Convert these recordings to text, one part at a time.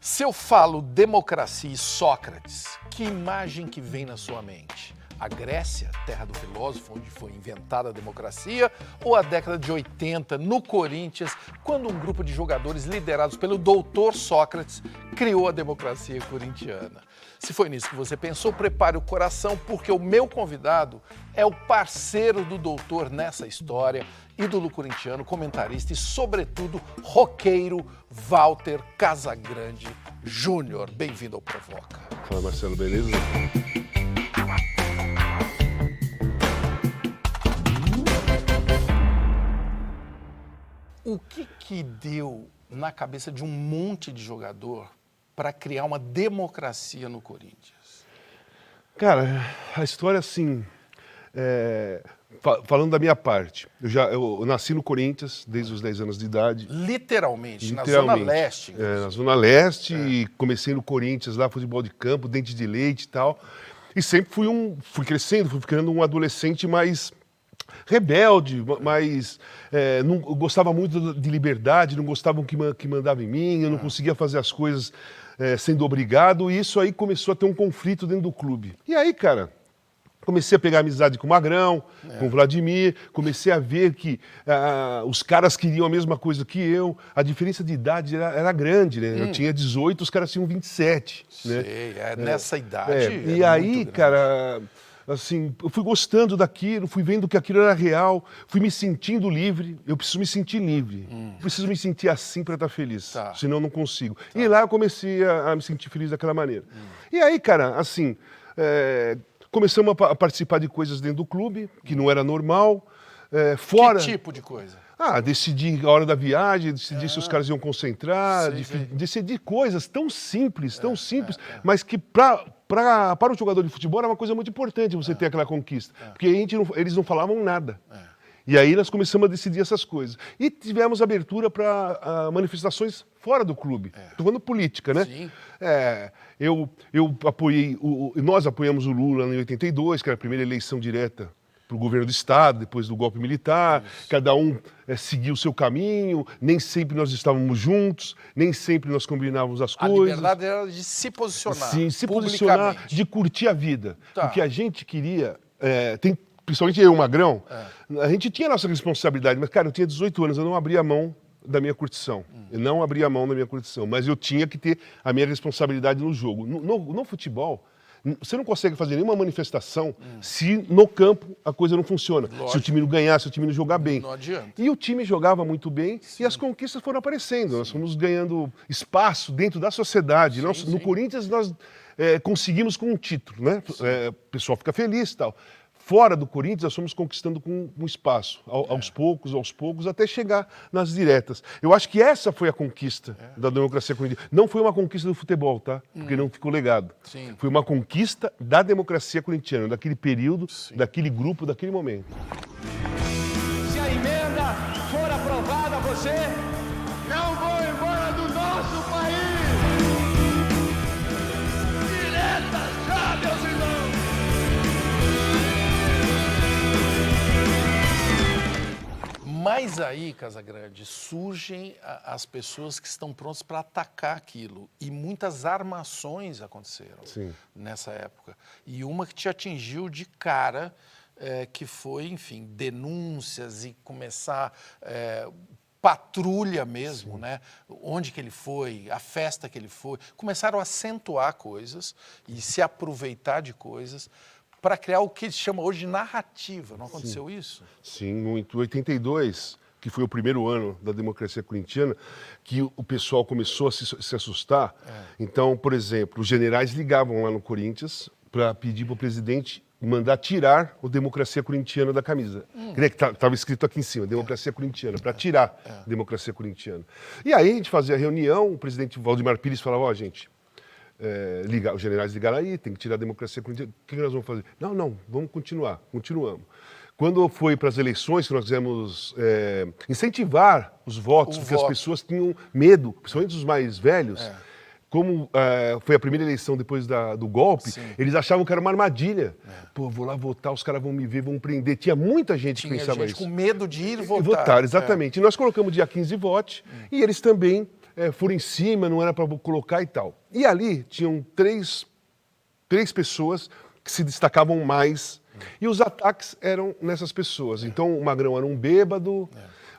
Se eu falo democracia e Sócrates, que imagem que vem na sua mente? A Grécia, terra do filósofo, onde foi inventada a democracia, ou a década de 80, no Corinthians, quando um grupo de jogadores liderados pelo doutor Sócrates criou a democracia corintiana? Se foi nisso que você pensou, prepare o coração, porque o meu convidado é o parceiro do doutor nessa história, ídolo corintiano, comentarista e, sobretudo, roqueiro Walter Casagrande Júnior. Bem-vindo ao Provoca. Fala, Marcelo, beleza? O que deu na cabeça de um monte de jogador para criar uma democracia no Corinthians? Cara, a história assim, falando da minha parte, eu nasci no Corinthians desde os 10 anos de idade. Literalmente. Na Zona Leste. Na Zona Leste, e comecei no Corinthians, lá futebol de campo, dente de leite e tal. E sempre fui crescendo, fui ficando um adolescente mais rebelde, mas não gostava muito de liberdade, não gostava que mandava em mim, eu não conseguia fazer as coisas sendo obrigado, e isso aí começou a ter um conflito dentro do clube. E aí, cara, comecei a pegar amizade com o Magrão, com o Vladimir, comecei a ver que os caras queriam a mesma coisa que eu, a diferença de idade era grande, né? Eu tinha 18, os caras tinham 27. Sei, né? Nessa idade. E aí, cara, assim, eu fui gostando daquilo, fui vendo que aquilo era real, fui me sentindo livre. Eu preciso me sentir livre, preciso me sentir assim para estar feliz, senão eu não consigo. E lá eu comecei a me sentir feliz daquela maneira. E aí, cara, assim, começamos a participar de coisas dentro do clube, que não era normal. Fora... Que tipo de coisa? Decidir a hora da viagem, decidir se os caras iam concentrar, decidir coisas tão simples, mas que para o jogador de futebol era uma coisa muito importante você ter aquela conquista, porque eles não falavam nada. E aí nós começamos a decidir essas coisas. E tivemos abertura para manifestações fora do clube. Estou falando política, né? Sim. Nós apoiamos o Lula em 82, que era a primeira eleição direta para o governo do Estado, depois do golpe militar. Isso. Cada um seguiu o seu caminho, nem sempre nós estávamos juntos, nem sempre nós combinávamos as coisas. A liberdade era de se posicionar. Sim, se posicionar, de curtir a vida. O que a gente queria, principalmente eu e o Magrão, a gente tinha a nossa responsabilidade, mas, cara, eu tinha 18 anos, eu não abria mão da minha curtição. Eu não abria mão da minha curtição, mas eu tinha que ter a minha responsabilidade no jogo. No futebol, você não consegue fazer nenhuma manifestação se no campo a coisa não funciona. Lógico. Se o time não ganhar, se o time não jogar bem. Não adianta. E o time jogava muito bem e as conquistas foram aparecendo. Nós fomos ganhando espaço dentro da sociedade. No Corinthians nós conseguimos com um título, né? O pessoal fica feliz e tal. Fora do Corinthians, nós fomos conquistando com um espaço, aos poucos, até chegar nas diretas. Eu acho que essa foi a conquista da democracia corintiana. Não foi uma conquista do futebol, tá? Porque não ficou legado. Sim. Foi uma conquista da democracia corintiana, daquele período, daquele grupo, daquele momento. Se a emenda for aprovada, você não vou embora do nosso país! Direta já, meus irmãos! Mas aí, Casagrande, surgem as pessoas que estão prontas para atacar aquilo. E muitas armações aconteceram nessa época. E uma que te atingiu de cara, que foi, enfim, denúncias e começar patrulha mesmo, né? Onde que ele foi, a festa que ele foi. Começaram a acentuar coisas e se aproveitar de coisas para criar o que se chama hoje de narrativa. Não aconteceu isso? Sim, em 82, que foi o primeiro ano da democracia corintiana, que o pessoal começou a se assustar. Então, por exemplo, os generais ligavam lá no Corinthians para pedir para o presidente mandar tirar o democracia corintiana da camisa. Estava escrito aqui em cima, democracia corintiana, para tirar a democracia corintiana. E aí a gente fazia a reunião, o presidente Valdemar Pires falava, gente... os generais ligaram aí, tem que tirar a democracia corintiana. O que nós vamos fazer? Não, vamos continuamos. Quando foi para as eleições, que nós quisemos incentivar os votos, porque as pessoas tinham medo, principalmente os mais velhos, como foi a primeira eleição depois do golpe, eles achavam que era uma armadilha. Pô, vou lá votar, os caras vão me ver, vão me prender. Tinha muita gente que pensava isso. Com medo de ir votar. Exatamente. E nós colocamos dia 15 vote e eles também foram em cima, não era para colocar e tal. E ali tinham três pessoas que se destacavam mais, e os ataques eram nessas pessoas. Então o Magrão era um bêbado,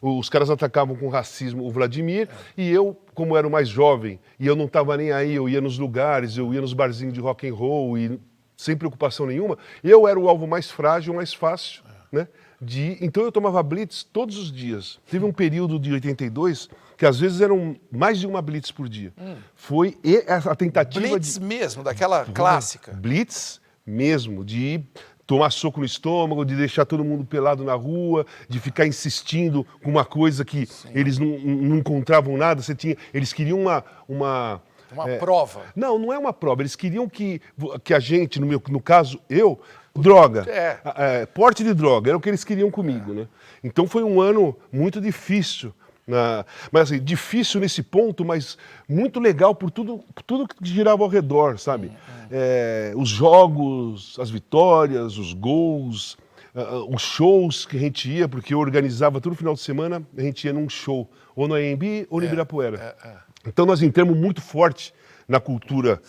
os caras atacavam com racismo o Vladimir, e eu, como era o mais jovem, e eu não estava nem aí, eu ia nos lugares, eu ia nos barzinhos de rock and roll, e sem preocupação nenhuma, eu era o alvo mais frágil, mais fácil, né? Então eu tomava blitz todos os dias. Teve um período de 82 que às vezes eram mais de uma blitz por dia. Foi a tentativa blitz mesmo, daquela clássica. Blitz mesmo, de tomar soco no estômago, de deixar todo mundo pelado na rua, de ficar insistindo com uma coisa que eles não encontravam nada. Eles queriam uma prova. Não é uma prova. Eles queriam que a gente, no caso, droga, porte de droga, era o que eles queriam comigo, né? Então foi um ano muito difícil, mas assim, difícil nesse ponto, mas muito legal por tudo que girava ao redor, sabe? Os jogos, as vitórias, os gols, os shows que a gente ia, porque eu organizava todo final de semana, a gente ia num show, ou no AMB ou no Ibirapuera. Então nós entramos muito forte na cultura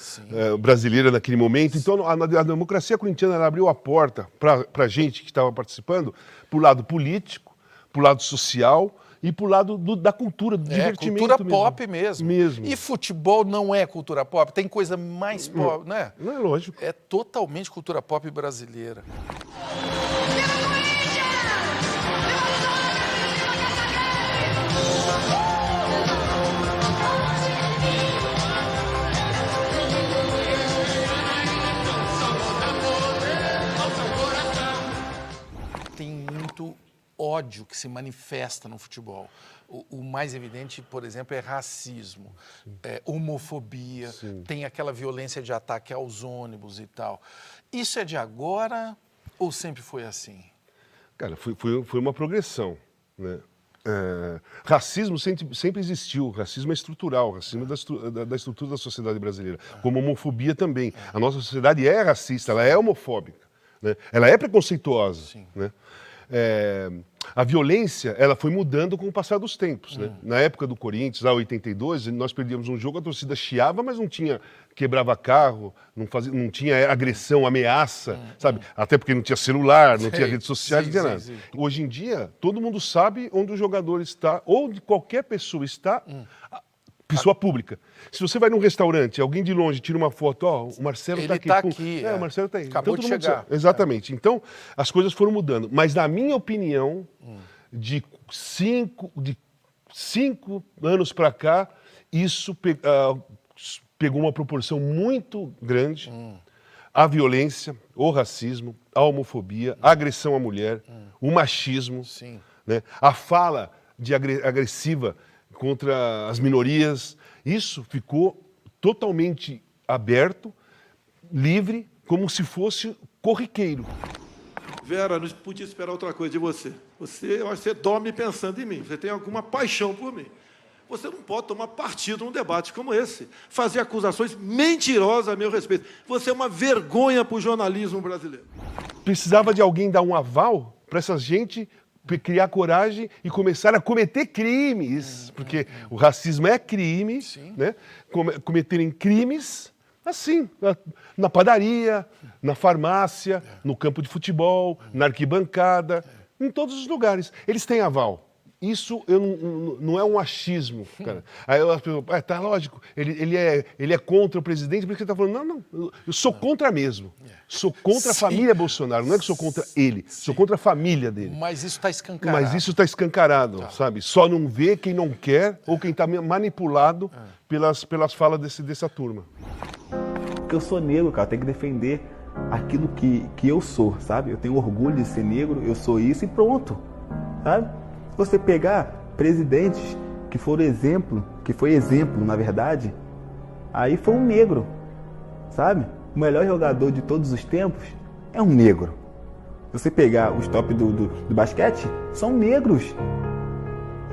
brasileira naquele momento. Então a democracia corintiana ela abriu a porta para a gente que estava participando, para o lado político, para o lado social e para o lado da cultura, do divertimento. Cultura pop mesmo. E futebol não é cultura pop? Tem coisa mais pop, né? Não é lógico. É totalmente cultura pop brasileira. Tem muito ódio que se manifesta no futebol. O mais evidente, por exemplo, é racismo, homofobia, tem aquela violência de ataque aos ônibus e tal. Isso é de agora ou sempre foi assim? Cara, foi uma progressão, né? Racismo sempre existiu, racismo é estrutural, racismo é da estrutura da sociedade brasileira, como homofobia também. A nossa sociedade é racista, ela é homofóbica, né? Ela é preconceituosa, né? A violência ela foi mudando com o passar dos tempos, né? Na época do Corinthians, lá em 82, nós perdíamos um jogo, a torcida chiava, mas quebrava carro, não tinha agressão, ameaça, sabe? Até porque não tinha celular, não tinha redes sociais, não tinha nada. Hoje em dia, todo mundo sabe onde o jogador está, ou onde qualquer pessoa está, pessoa pública. Se você vai num restaurante, alguém de longe tira uma foto, o Marcelo está aqui. Ele está aqui. O Marcelo está aí. Acabou de chegar. Exatamente. Então, as coisas foram mudando. Mas, na minha opinião, de 5 anos para cá, isso pegou uma proporção muito grande. A violência, o racismo, a homofobia, a agressão à mulher, o machismo, né? A fala agressiva contra as minorias, isso ficou totalmente aberto, livre, como se fosse corriqueiro. Vera, não podia esperar outra coisa de você. Eu acho que você dorme pensando em mim, você tem alguma paixão por mim. Você não pode tomar partido num debate como esse, fazer acusações mentirosas a meu respeito. Você é uma vergonha para o jornalismo brasileiro. Precisava de alguém dar um aval para essa gente criar coragem e começar a cometer crimes, porque o racismo é crime, né? Cometerem crimes assim, na padaria, na farmácia, no campo de futebol, na arquibancada, em todos os lugares. Eles têm aval. Isso não é um achismo, cara. Aí as pessoas, tá lógico, ele é contra o presidente, por que você está falando? Não, eu sou contra mesmo. Sou contra a família Bolsonaro, não é que sou contra ele, sou contra a família dele. Mas isso está escancarado. Mas isso está escancarado, sabe? Só não vê quem não quer ou quem está manipulado pelas falas dessa turma. Porque eu sou negro, cara, eu tenho que defender aquilo que eu sou, sabe? Eu tenho orgulho de ser negro, eu sou isso e pronto, sabe? Você pegar presidentes que foram exemplo, que foi exemplo, na verdade, aí foi um negro, sabe? O melhor jogador de todos os tempos é um negro. Você pegar os top do basquete, são negros.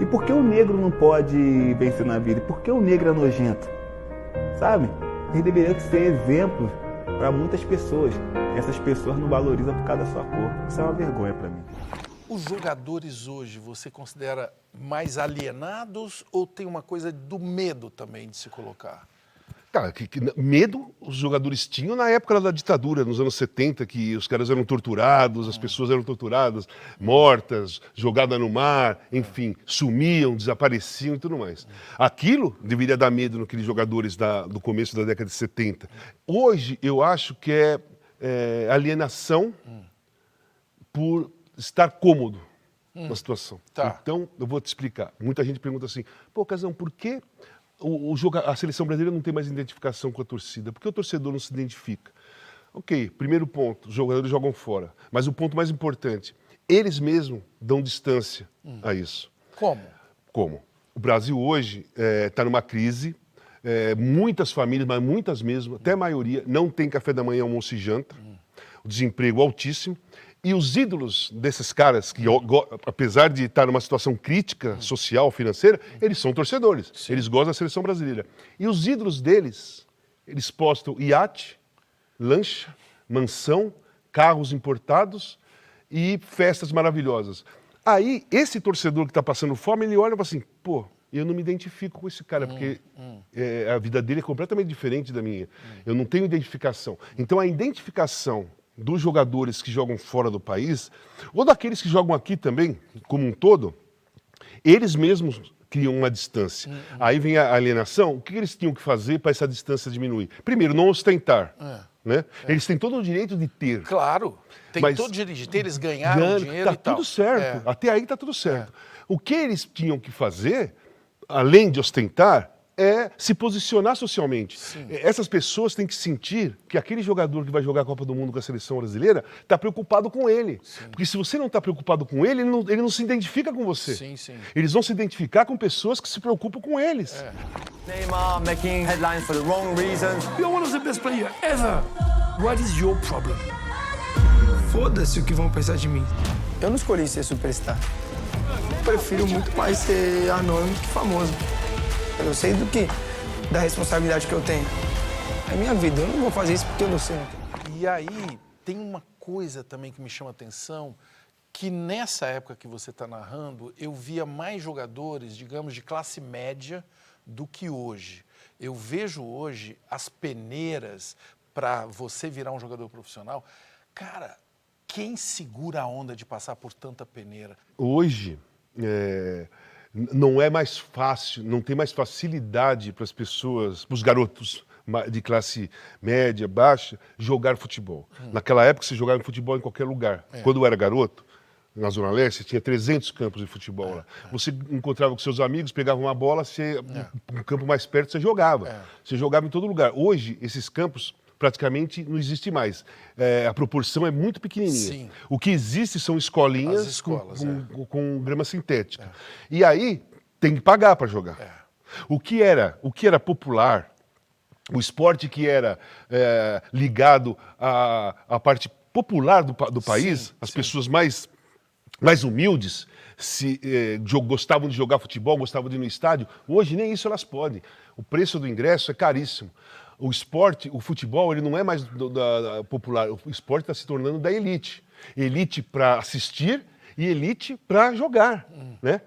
E por que o negro não pode vencer na vida? E por que o negro é nojento? Sabe? Eles deveriam ser exemplos para muitas pessoas. Essas pessoas não valorizam por causa da sua cor. Isso é uma vergonha para mim. Os jogadores hoje, você considera mais alienados ou tem uma coisa do medo também de se colocar? Cara, medo os jogadores tinham na época da ditadura, nos anos 70, que os caras eram torturados, as pessoas eram torturadas, mortas, jogadas no mar, enfim, sumiam, desapareciam e tudo mais. Aquilo deveria dar medo naqueles jogadores do começo da década de 70. Hoje, eu acho que é alienação por estar cômodo na situação. Tá. Então, eu vou te explicar. Muita gente pergunta assim, pô, Casão, por que a seleção brasileira não tem mais identificação com a torcida? Porque o torcedor não se identifica. Ok, primeiro ponto, os jogadores jogam fora. Mas o ponto mais importante, eles mesmos dão distância a isso. Como? Como? O Brasil hoje está numa crise, muitas famílias, mas muitas mesmo, até a maioria, não tem café da manhã, almoço e janta, o desemprego altíssimo. E os ídolos desses caras, que apesar de estar numa situação crítica, social, financeira, eles são torcedores. Sim. Eles gostam da seleção brasileira. E os ídolos deles, eles postam iate, lancha, mansão, carros importados e festas maravilhosas. Aí, esse torcedor que está passando fome, ele olha e fala assim, pô, eu não me identifico com esse cara, porque a vida dele é completamente diferente da minha. Eu não tenho identificação. Então, a identificação dos jogadores que jogam fora do país, ou daqueles que jogam aqui também, como um todo, eles mesmos criam uma distância. Aí vem a alienação. O que eles tinham que fazer para essa distância diminuir? Primeiro, não ostentar. Né? Eles têm todo o direito de ter. Claro, tem todo o direito de ter, eles ganharam dinheiro e tal. Tá tudo certo, até aí está tudo certo. O que eles tinham que fazer, além de ostentar, é se posicionar socialmente. Sim. Essas pessoas têm que sentir que aquele jogador que vai jogar a Copa do Mundo com a seleção brasileira está preocupado com ele. Sim. Porque se você não está preocupado com ele, ele não se identifica com você. Sim, sim. Eles vão se identificar com pessoas que se preocupam com eles. Neymar making headlines for the wrong reasons. You're one of the best players ever. What is your problem? Foda-se o que vão pensar de mim. Eu não escolhi ser superstar. Eu prefiro muito mais ser anônimo que famoso. Eu sei da responsabilidade que eu tenho. É minha vida, eu não vou fazer isso porque eu não sei. E aí, tem uma coisa também que me chama a atenção, que nessa época que você está narrando, eu via mais jogadores, digamos, de classe média do que hoje. Eu vejo hoje as peneiras para você virar um jogador profissional. Cara, quem segura a onda de passar por tanta peneira? Hoje, não é mais fácil, não tem mais facilidade para as pessoas, para os garotos de classe média, baixa, jogar futebol. Naquela época, você jogava futebol em qualquer lugar. Quando eu era garoto, na Zona Leste, tinha 300 campos de futebol lá. Você encontrava com seus amigos, pegava uma bola, um campo mais perto, você jogava. Você jogava em todo lugar. Hoje, esses campos praticamente não existe mais. A proporção é muito pequenininha. Sim. O que existe são escolinhas com grama sintética. E aí tem que pagar para jogar. O que era popular, o esporte que era ligado à parte popular do país, as pessoas mais humildes, gostavam de jogar futebol, gostavam de ir no estádio, hoje nem isso elas podem. O preço do ingresso é caríssimo. O esporte, o futebol, ele não é mais da popular. O esporte está se tornando da elite. Elite para assistir e elite para jogar, né?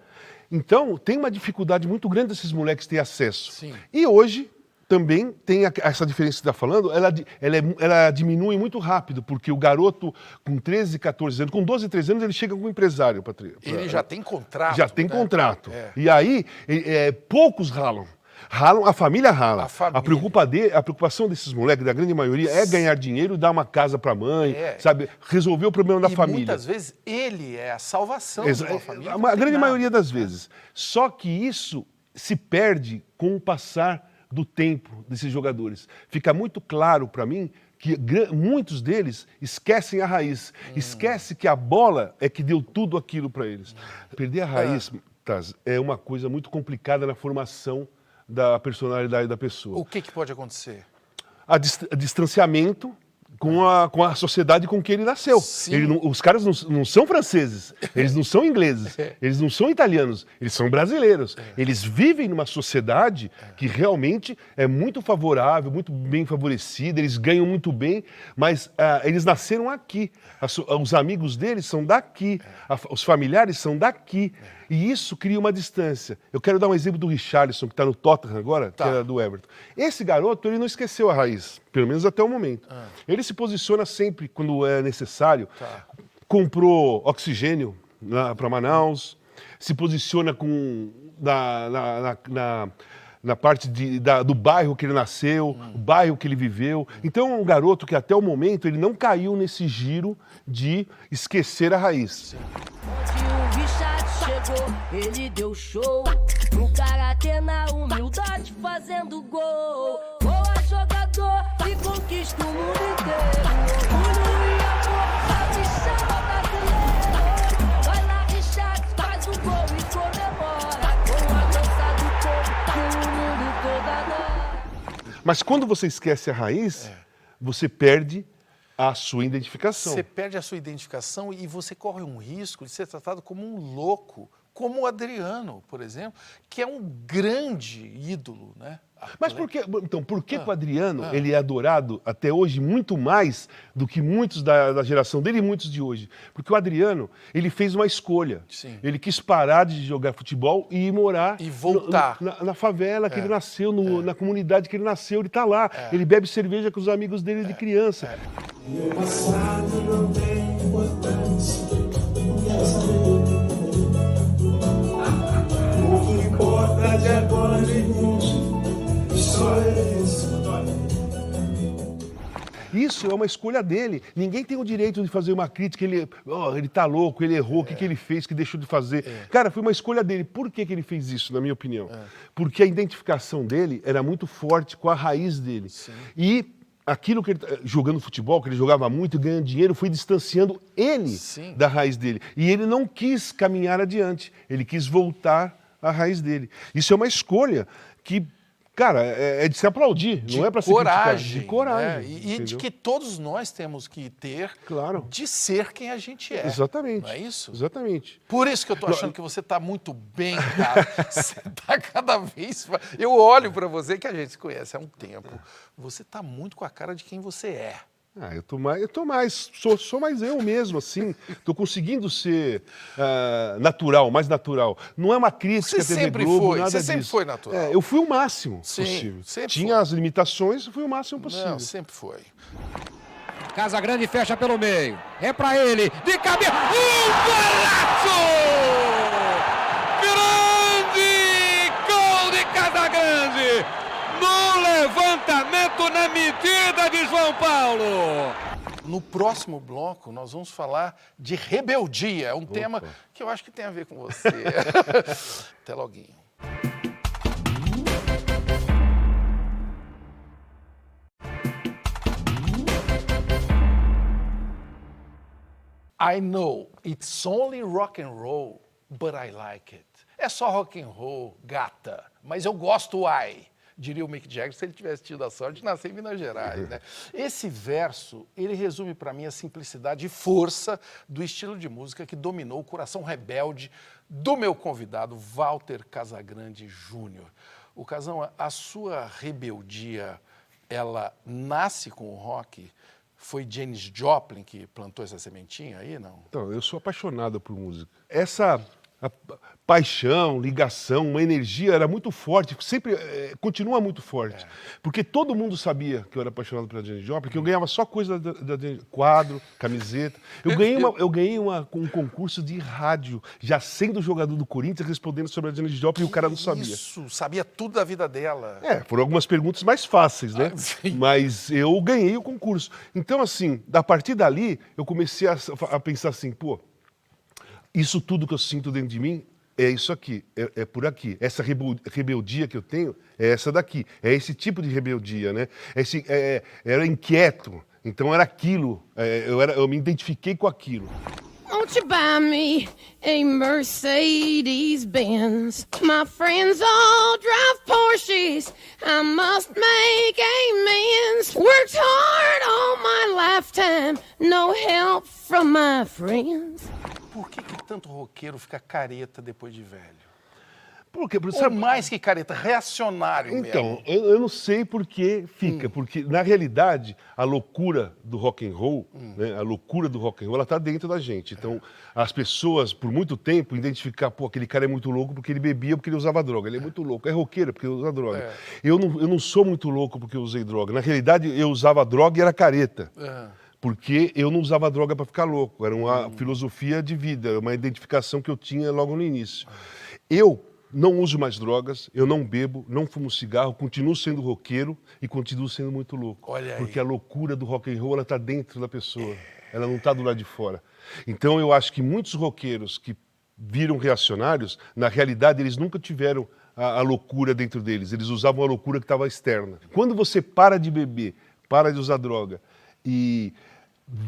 Então, tem uma dificuldade muito grande desses moleques terem acesso. Sim. E hoje, também tem essa diferença que você está falando, ela diminui muito rápido, porque o garoto com 13, 14 anos, com 12, 13 anos, ele chega com um empresário. Ele já tem contrato. Já tem contrato. E aí, poucos ralam. A família rala. A preocupação desses moleques, da grande maioria, é ganhar dinheiro, dar uma casa para a mãe, sabe? Resolver o problema da família. Muitas vezes ele é a salvação de uma família. A grande maioria das vezes. Só que isso se perde com o passar do tempo desses jogadores. Fica muito claro para mim que muitos deles esquecem a raiz. Esquece que a bola é que deu tudo aquilo para eles. Perder a raiz é uma coisa muito complicada na formação da personalidade da pessoa. O que pode acontecer? Distanciamento, com a sociedade com que ele nasceu. Os caras não são franceses, eles não são ingleses, eles não são italianos, eles são brasileiros. Eles vivem numa sociedade que realmente é muito favorável, muito bem favorecida, eles ganham muito bem, mas eles nasceram aqui. Os amigos deles são daqui, os familiares são daqui. E isso cria uma distância. Eu quero dar um exemplo do Richarlison, que está no Tottenham agora, que era do Everton. Esse garoto, ele não esqueceu a raiz, pelo menos até o momento. Ele se posiciona sempre quando é necessário. Comprou oxigênio para Manaus, se posiciona na parte do bairro que ele nasceu, o bairro que ele viveu. Então, é um garoto que até o momento ele não caiu nesse giro de esquecer a raiz. Ele deu show no karatê, na humildade, fazendo gol. Boa jogador e conquista o mundo inteiro. Orgulho e amor, sabe, chama brasileiro. Vai lá, Richard, faz o gol e comemora. Com a dança do corpo que o mundo todo adora. Mas quando você esquece a raiz, você perde a sua identificação. Você perde a sua identificação e você corre um risco de ser tratado como um louco, como o Adriano, por exemplo, que é um grande ídolo, né? Mas por que o Adriano ele é adorado até hoje muito mais do que muitos da geração dele e muitos de hoje? Porque o Adriano, ele fez uma escolha. Sim. Ele quis parar de jogar futebol e ir morar e voltar na favela que ele nasceu, na comunidade que ele nasceu, ele está lá. Ele bebe cerveja com os amigos dele de criança. Meu passado não tem importância. O que importa de agora em diante. Isso é uma escolha dele. Ninguém tem o direito de fazer uma crítica. Ele tá louco, ele errou, o que ele fez, que deixou de fazer. Cara, foi uma escolha dele. Por que ele fez isso, na minha opinião? Porque a identificação dele era muito forte com a raiz dele. Sim. E aquilo que ele, jogando futebol, que ele jogava muito e ganhando dinheiro, foi distanciando ele da raiz dele. E ele não quis caminhar adiante. Ele quis voltar à raiz dele. Isso é uma escolha que... Cara, é de se aplaudir, não é para se criticar. De coragem. E de que todos nós temos que ter de ser quem a gente é. Exatamente. Não é isso? Exatamente. Por isso que eu tô achando que você tá muito bem, cara. Você tá cada vez... Eu olho para você, que a gente se conhece há um tempo. Você tá muito com a cara de quem você é. Sou mais eu mesmo, assim. Tô conseguindo ser mais natural. Não é uma crítica TV Globo, nada disso. Você sempre foi natural. Eu fui o máximo possível. Tinha as limitações, eu fui o máximo possível. Não, sempre foi. Casagrande fecha pelo meio. É pra ele. De cabeça. Golaço! Grande gol de Casagrande! No levantamento, na medida de João Paulo. No próximo bloco, nós vamos falar de rebeldia. É um tema que eu acho que tem a ver com você. Até loguinho. I know it's only rock and roll, but I like it. É só rock and roll, gata, mas eu gosto, diria o Mick Jagger se ele tivesse tido a sorte de nascer em Minas Gerais, né? Esse verso, ele resume para mim a simplicidade e força do estilo de música que dominou o coração rebelde do meu convidado, Walter Casagrande Júnior. O Casão, a sua rebeldia, ela nasce com o rock? Foi Janis Joplin que plantou essa sementinha aí, não? Então, eu sou apaixonado por música. Essa paixão, ligação, uma energia era muito forte, sempre continua muito forte. Porque todo mundo sabia que eu era apaixonado pela Janis Joplin, porque eu ganhava só coisa da quadro, camiseta. Eu ganhei um concurso de rádio, já sendo jogador do Corinthians, respondendo sobre a Janis Joplin, e o cara não sabia. Isso, sabia tudo da vida dela. Foram algumas perguntas mais fáceis, né? Mas eu ganhei o concurso. Então, assim, a partir dali, eu comecei a pensar assim, isso tudo que eu sinto dentro de mim é isso aqui, é por aqui. Essa rebeldia que eu tenho é essa daqui. É esse tipo de rebeldia, né? Era inquieto, então era aquilo. Eu me identifiquei com aquilo. Won't you buy me a Mercedes-Benz? My friends all drive Porsches. I must make amends. Worked hard all my lifetime, no help from my friends. Por que tanto roqueiro fica careta depois de velho? Porque, Ou mais que careta, reacionário então, mesmo. eu não sei por que fica, porque na realidade a loucura do rock and roll, né, a loucura do rock and roll, ela está dentro da gente. Então, as pessoas por muito tempo identificar, pô, aquele cara é muito louco porque ele bebia, porque ele usava droga. Ele é muito louco, é roqueiro porque ele usa droga. Eu não sou muito louco porque eu usei droga. Na realidade, eu usava droga e era careta. Porque eu não usava droga para ficar louco. Era uma filosofia de vida, uma identificação que eu tinha logo no início. Eu não uso mais drogas, eu não bebo, não fumo cigarro, continuo sendo roqueiro e continuo sendo muito louco. Olha aí. Porque a loucura do rock and roll, ela está dentro da pessoa, ela não está do lado de fora. Então eu acho que muitos roqueiros que viram reacionários, na realidade eles nunca tiveram a loucura dentro deles, eles usavam a loucura que estava externa. Quando você para de beber, para de usar droga e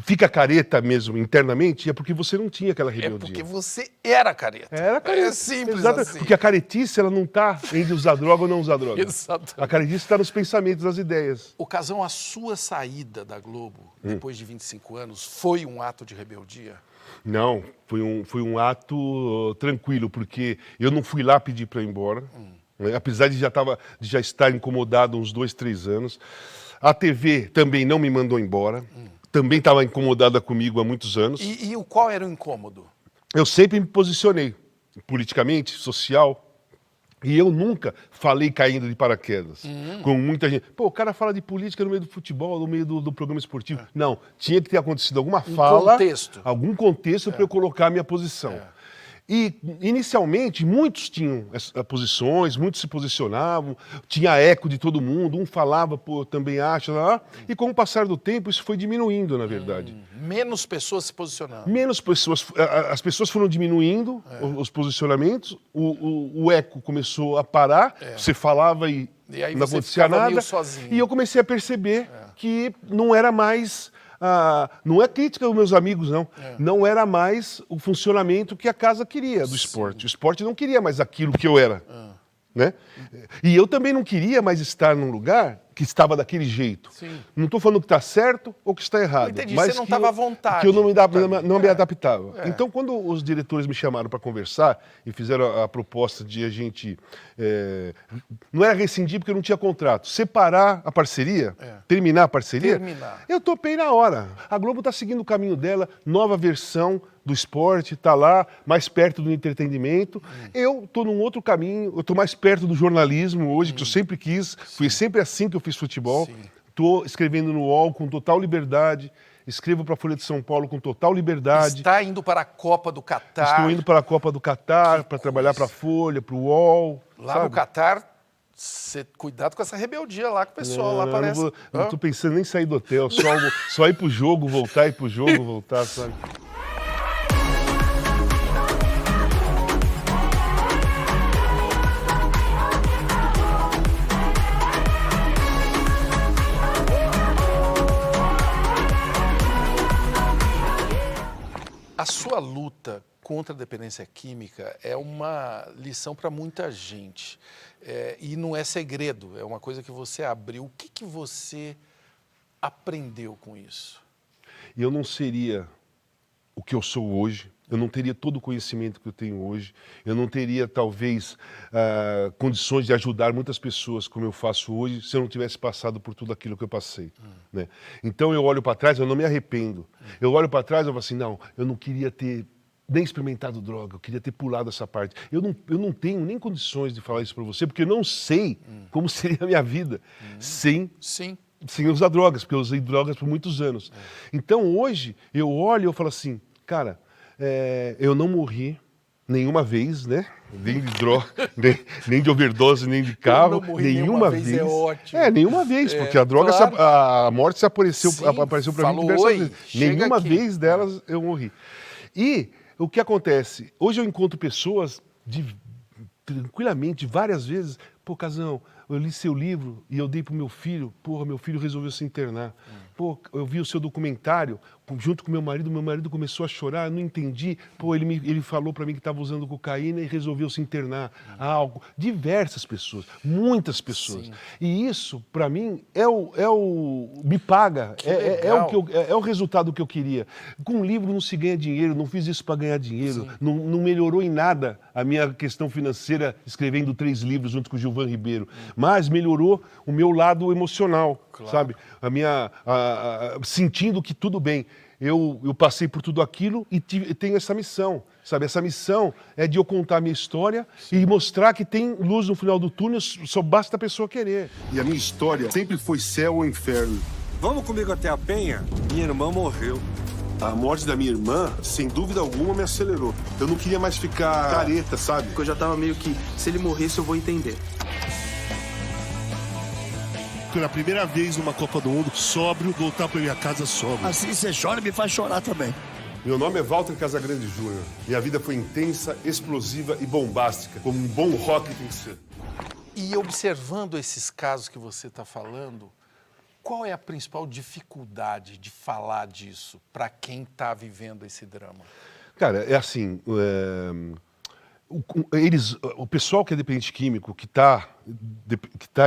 fica careta mesmo internamente, é porque você não tinha aquela rebeldia. É porque você era careta. Era careta. É simples Exatamente. assim. Porque a caretice, ela não está entre usar droga ou não usar droga. Exatamente. A caretice está nos pensamentos, nas ideias. Ocasão, a sua saída da Globo, depois de 25 anos, foi um ato de rebeldia? Não, foi um ato tranquilo, porque eu não fui lá pedir para ir embora, né? Apesar de já estar incomodado uns 2, 3 anos. A TV também não me mandou embora. Também estava incomodada comigo há muitos anos. E qual era o incômodo? Eu sempre me posicionei, politicamente, social, e eu nunca falei caindo de paraquedas, como muita gente. Pô, o cara fala de política no meio do futebol, no meio do programa esportivo. Não, tinha que ter acontecido alguma fala, algum contexto para eu colocar a minha posição. E, inicialmente, muitos tinham posições, muitos se posicionavam, tinha eco de todo mundo, um falava, pô, eu também acho, e com o passar do tempo isso foi diminuindo, na verdade. Menos pessoas se posicionando. Menos pessoas, as pessoas foram diminuindo os posicionamentos, o eco começou a parar, você falava e aí não você acontecia ficava nada, meio sozinho. e eu comecei a perceber que não era mais... não é crítica aos meus amigos, não. Não era mais o funcionamento que a casa queria do esporte. O esporte não queria mais aquilo que eu era. Né? E eu também não queria mais estar num lugar que estava daquele jeito. Não estou falando que está certo ou que está errado. Entendi, mas você não estava à vontade. Que eu não me adaptava. Então, quando os diretores me chamaram para conversar e fizeram a proposta de a gente... não era rescindir porque eu não tinha contrato. Separar a parceria, terminar a parceria, eu topei na hora. A Globo está seguindo o caminho dela, nova versão do esporte, está lá, mais perto do entretenimento. Eu estou num outro caminho, eu estou mais perto do jornalismo hoje, que eu sempre quis. Foi sempre assim que eu fiz futebol. Estou escrevendo no UOL com total liberdade. Escrevo para a Folha de São Paulo com total liberdade. Está indo para a Copa do Catar. Estou indo para a Copa do Catar, para trabalhar para a Folha, para o UOL. Lá no Catar, cuidado com essa rebeldia lá que o pessoal lá parece. Não estou pensando nem em sair do hotel, só ir para o jogo, voltar, ir para o jogo, voltar, sabe? A sua luta contra a dependência química é uma lição para muita gente. E não é segredo, é uma coisa que você abriu. O que você aprendeu com isso? Eu não seria o que eu sou hoje, eu não teria todo o conhecimento que eu tenho hoje, eu não teria, talvez, condições de ajudar muitas pessoas como eu faço hoje se eu não tivesse passado por tudo aquilo que eu passei. Né? Então eu olho para trás, eu não me arrependo. Eu olho para trás e falo assim, não, eu não queria ter nem experimentado droga, eu queria ter pulado essa parte. Eu não tenho nem condições de falar isso para você, porque eu não sei como seria a minha vida sem usar drogas, porque eu usei drogas por muitos anos. Então hoje eu olho e eu falo assim, cara, eu não morri nenhuma vez, né? Nem de droga, nem de overdose, nem de carro. Nenhuma vez. É ótimo. Nenhuma vez, porque a droga, claro. A morte se apareceu para mim diversas vezes. Nenhuma vez delas eu morri. E o que acontece? Hoje eu encontro pessoas tranquilamente, várias vezes, pô, Casão, eu li seu livro e eu dei pro meu filho, porra, meu filho resolveu se internar. pô, eu vi o seu documentário junto com meu marido começou a chorar, eu não entendi. Pô, ele falou para mim que estava usando cocaína e resolveu se internar. Diversas pessoas, muitas pessoas. Sim. E isso, para mim, me paga, é o resultado que eu queria. Com um livro não se ganha dinheiro, não fiz isso para ganhar dinheiro, não melhorou em nada a minha questão financeira escrevendo 3 livros junto com o Gilvan Ribeiro, mas melhorou o meu lado emocional, sabe? Sentindo que tudo bem. Eu passei por tudo aquilo e tenho essa missão, sabe? Essa missão é de eu contar a minha história e mostrar que tem luz no final do túnel, só basta a pessoa querer. E a minha história sempre foi céu ou inferno. Vamos comigo até a Penha? Minha irmã morreu. A morte da minha irmã, sem dúvida alguma, me acelerou. Eu não queria mais ficar careta, sabe? Porque eu já tava meio que, se ele morresse, eu vou entender. Pela primeira vez numa Copa do Mundo, sóbrio, voltar pra minha casa sóbrio. Assim você chora e me faz chorar também. Meu nome é Walter Casagrande Júnior. Minha vida foi intensa, explosiva e bombástica, como um bom rock tem que ser. E observando esses casos que você está falando, qual é a principal dificuldade de falar disso para quem está vivendo esse drama? Cara, é assim, o pessoal que é dependente químico, que está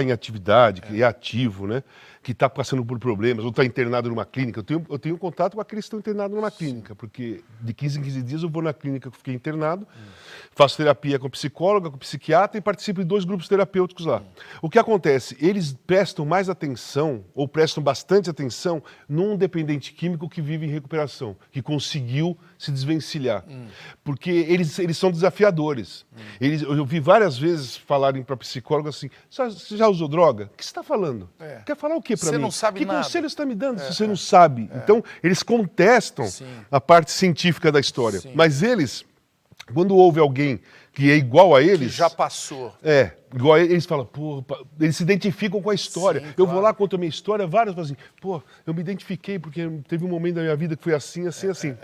em atividade, que é ativo, né? Que está passando por problemas, ou está internado numa clínica. Eu tenho contato com aqueles que estão internados numa clínica, porque de 15 em 15 dias eu vou na clínica que eu fiquei internado, faço terapia com psicóloga, com psiquiatra e participo de 2 grupos terapêuticos lá. O que acontece? Eles prestam mais atenção, ou prestam bastante atenção, num dependente químico que vive em recuperação, que conseguiu se desvencilhar. Porque eles são desafiadores. Eu vi várias vezes falarem para psicóloga assim, você já usou droga? O que você está falando? Quer falar o quê para mim? Você não sabe nada. Que conselho você está me dando se você não sabe? Então, eles contestam a parte científica da história. Mas eles, quando houve alguém que é igual a eles... Que já passou. Igual a eles falam, pô, eles se identificam com a história. Sim, eu vou lá, conto a minha história, várias falam assim, pô, eu me identifiquei porque teve um momento da minha vida que foi assim, assim.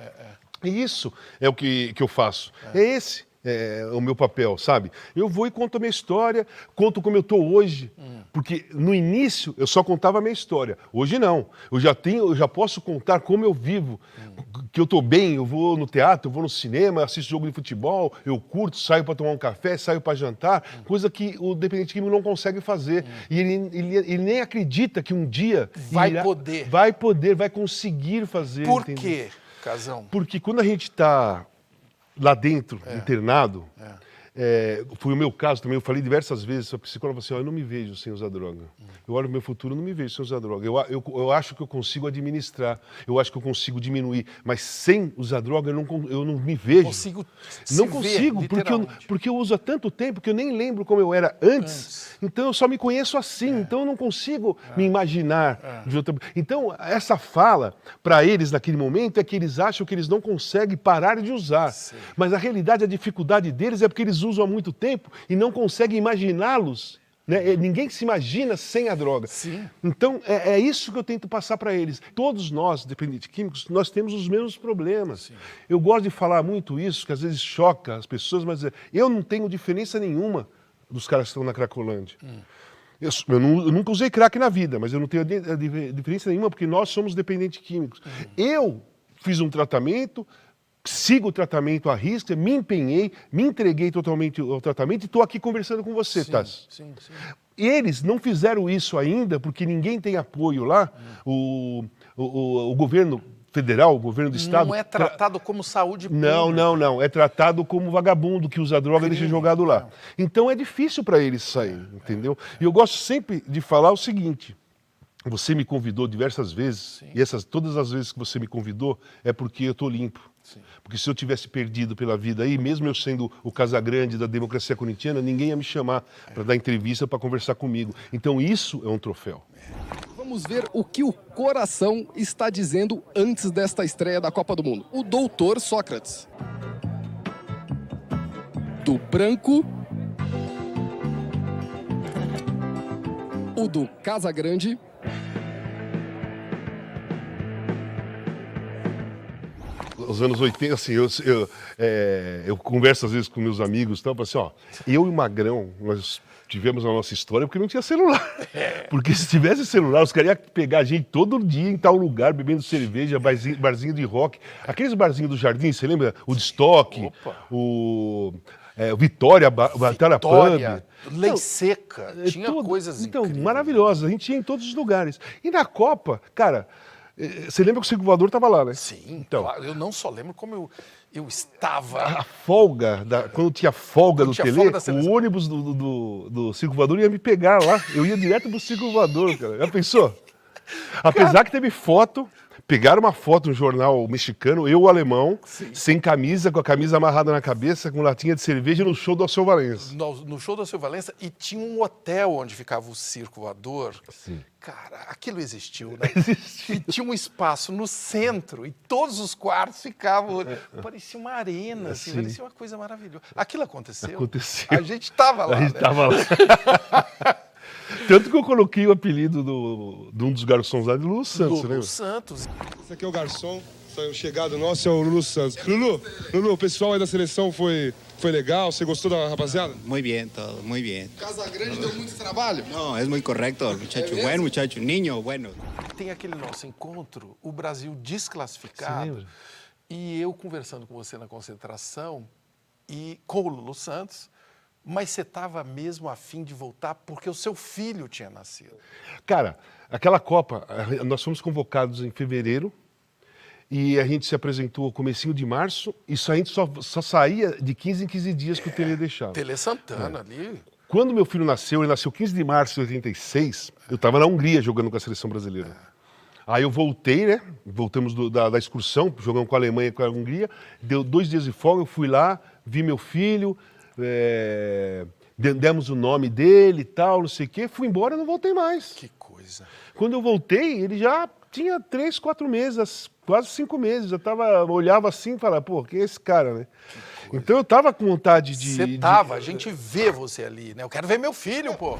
E isso é o que eu faço. Esse é o meu papel, sabe? Eu vou e conto a minha história, conto como eu estou hoje. Porque no início eu só contava a minha história. Hoje não. Eu já posso contar como eu vivo. Que eu estou bem, eu vou no teatro, eu vou no cinema, assisto jogo de futebol, eu curto, saio para tomar um café, saio para jantar, coisa que o dependente químico não consegue fazer. E ele nem acredita que um dia vai conseguir fazer. Por quê, Casão? Porque quando a gente está lá dentro, internado, foi o meu caso também, eu falei diversas vezes, a psicóloga falou assim, eu não me vejo sem usar droga. Eu olho o meu futuro, eu não me vejo sem usar droga. Eu acho que eu consigo administrar, eu acho que eu consigo diminuir, mas sem usar droga eu não me vejo. Não consigo, porque eu uso há tanto tempo que eu nem lembro como eu era antes. Então eu só me conheço assim, então eu não consigo me imaginar de outra... Então essa fala, para eles naquele momento, é que eles acham que eles não conseguem parar de usar. Mas a realidade, a dificuldade deles é porque eles usam há muito tempo e não conseguem imaginá-los. Né? Ninguém se imagina sem a droga. Então, é isso que eu tento passar para eles. Todos nós, dependentes químicos, nós temos os mesmos problemas. Eu gosto de falar muito isso, que às vezes choca as pessoas, mas eu não tenho diferença nenhuma dos caras que estão na Cracolândia. Eu nunca usei crack na vida, mas eu não tenho diferença nenhuma, porque nós somos dependentes químicos. Eu fiz um tratamento, sigo o tratamento à risca, me empenhei, me entreguei totalmente ao tratamento e estou aqui conversando com você, Tass. E eles não fizeram isso ainda, porque ninguém tem apoio lá. O governo federal, o governo do estado... Não é tratado como saúde pública. Não. É tratado como vagabundo que usa droga e deixa jogado lá. Então é difícil para eles saírem, entendeu? E eu gosto sempre de falar o seguinte... Você me convidou diversas vezes, e todas as vezes que você me convidou é porque eu estou limpo. Porque se eu tivesse perdido pela vida aí, mesmo eu sendo o Casagrande da democracia corintiana, ninguém ia me chamar para dar entrevista, para conversar comigo. Então isso é um troféu. Vamos ver o que o coração está dizendo antes desta estreia da Copa do Mundo. O doutor Sócrates. Do branco. O do Casagrande. os anos 80, assim, eu converso às vezes com meus amigos e tal, assim, ó, eu e o Magrão, nós tivemos a nossa história porque não tinha celular. Porque se tivesse celular, os caras iam pegar a gente todo dia em tal lugar, bebendo cerveja, barzinho de rock. Aqueles barzinhos do Jardim, você lembra? O de Stock, o Vitória, Batalha Pub. Lei Seca, tinha coisas incríveis. Então, maravilhosas, a gente ia em todos os lugares. E na Copa, cara, você lembra que o Circo Voador estava lá, né? Sim, então, claro, eu não só lembro como eu estava... A folga, quando tinha folga do Tele, o ônibus do Circo Voador ia me pegar lá. Eu ia direto pro Circo Voador, cara. Já pensou? Apesar que teve foto, pegaram uma foto no jornal mexicano, eu, o alemão, sem camisa, com a camisa amarrada na cabeça, com latinha de cerveja no show do Alceu Valença. No show do Alceu Valença, e tinha um hotel onde ficava o Circo Voador. Sim. Cara, aquilo existiu, né? E tinha um espaço no centro, e todos os quartos ficavam... Parecia uma arena, assim, parecia uma coisa maravilhosa. Aquilo aconteceu? Aconteceu. A gente estava lá, A gente estava lá. Tanto que eu coloquei o apelido de um dos garçons lá de Lulu Santos, né? Lulu Santos. Esse aqui é o garçom, o chegado nosso é o Lulu Santos. Lulu, o pessoal aí da seleção foi legal? Você gostou da rapaziada? Muy bien, todo, muy bien. Casa Grande deu muito trabalho? No, es muy correcto, muchacho bueno, muchacho niño bueno. Tem aquele nosso encontro, o Brasil desclassificado, e eu conversando com você na concentração, e com o Lulu Santos, mas você estava mesmo a fim de voltar porque o seu filho tinha nascido. Cara, aquela Copa, nós fomos convocados em fevereiro e a gente se apresentou no comecinho de março e a gente só saía de 15 em 15 dias que o Tele deixava. Tele Santana ali. Quando meu filho nasceu, ele nasceu 15 de março de 86, eu estava na Hungria jogando com a seleção brasileira. Aí eu voltei, né? Voltamos da excursão, jogamos com a Alemanha e com a Hungria, deu 2 dias de folga, eu fui lá, vi meu filho... demos o nome dele e tal, não sei o quê, fui embora e não voltei mais. Que coisa. Quando eu voltei, ele já tinha 3, 4 meses, quase 5 meses. Olhava assim e falava, pô, quem é esse cara, né? Então eu tava com vontade de... Você tava, a gente vê você ali, né? Eu quero ver meu filho, pô.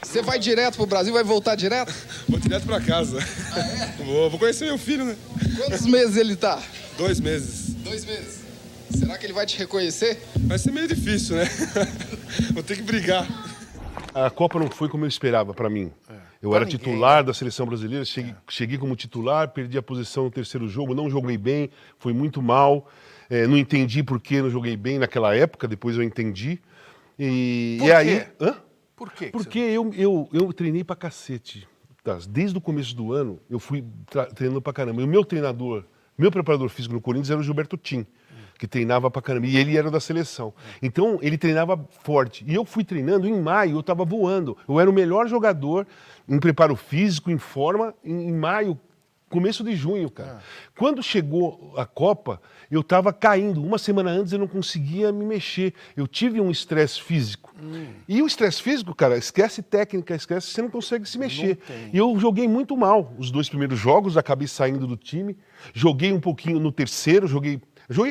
Você vai direto pro Brasil, vai voltar direto? Vou direto pra casa. Ah, é? Vou conhecer meu filho, né? Quantos meses ele tá? 2 meses. 2 meses. Será que ele vai te reconhecer? Vai ser meio difícil, né? Vou ter que brigar. A Copa não foi como eu esperava para mim. Eu era titular da seleção brasileira, cheguei como titular, perdi a posição no terceiro jogo, não joguei bem, foi muito mal. Não entendi por que não joguei bem naquela época, depois eu entendi. Por aí, quê? Por quê? Porque eu treinei pra cacete. Desde o começo do ano, eu fui treinando pra caramba. E o meu treinador, meu preparador físico no Corinthians era o Gilberto Tim, que treinava pra caramba, e ele era da seleção. Então, ele treinava forte. E eu fui treinando, em maio, eu estava voando. Eu era o melhor jogador em preparo físico, em forma, em maio, começo de junho, cara. Quando chegou a Copa, eu estava caindo. Uma semana antes eu não conseguia me mexer. Eu tive um estresse físico. E o estresse físico, cara, esquece técnica, você não consegue se mexer. E eu joguei muito mal os 2 primeiros jogos, acabei saindo do time. Joguei um pouquinho no terceiro, joguei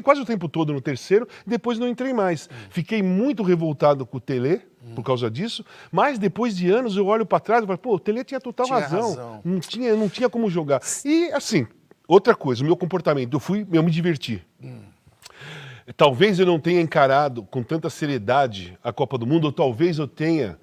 quase o tempo todo no terceiro, depois não entrei mais. Fiquei muito revoltado com o Tele, por causa disso, mas depois de anos eu olho para trás e falo, pô, o Tele tinha total razão. Não tinha como jogar. E, assim, outra coisa, o meu comportamento, eu me diverti. Talvez eu não tenha encarado com tanta seriedade a Copa do Mundo, ou talvez eu tenha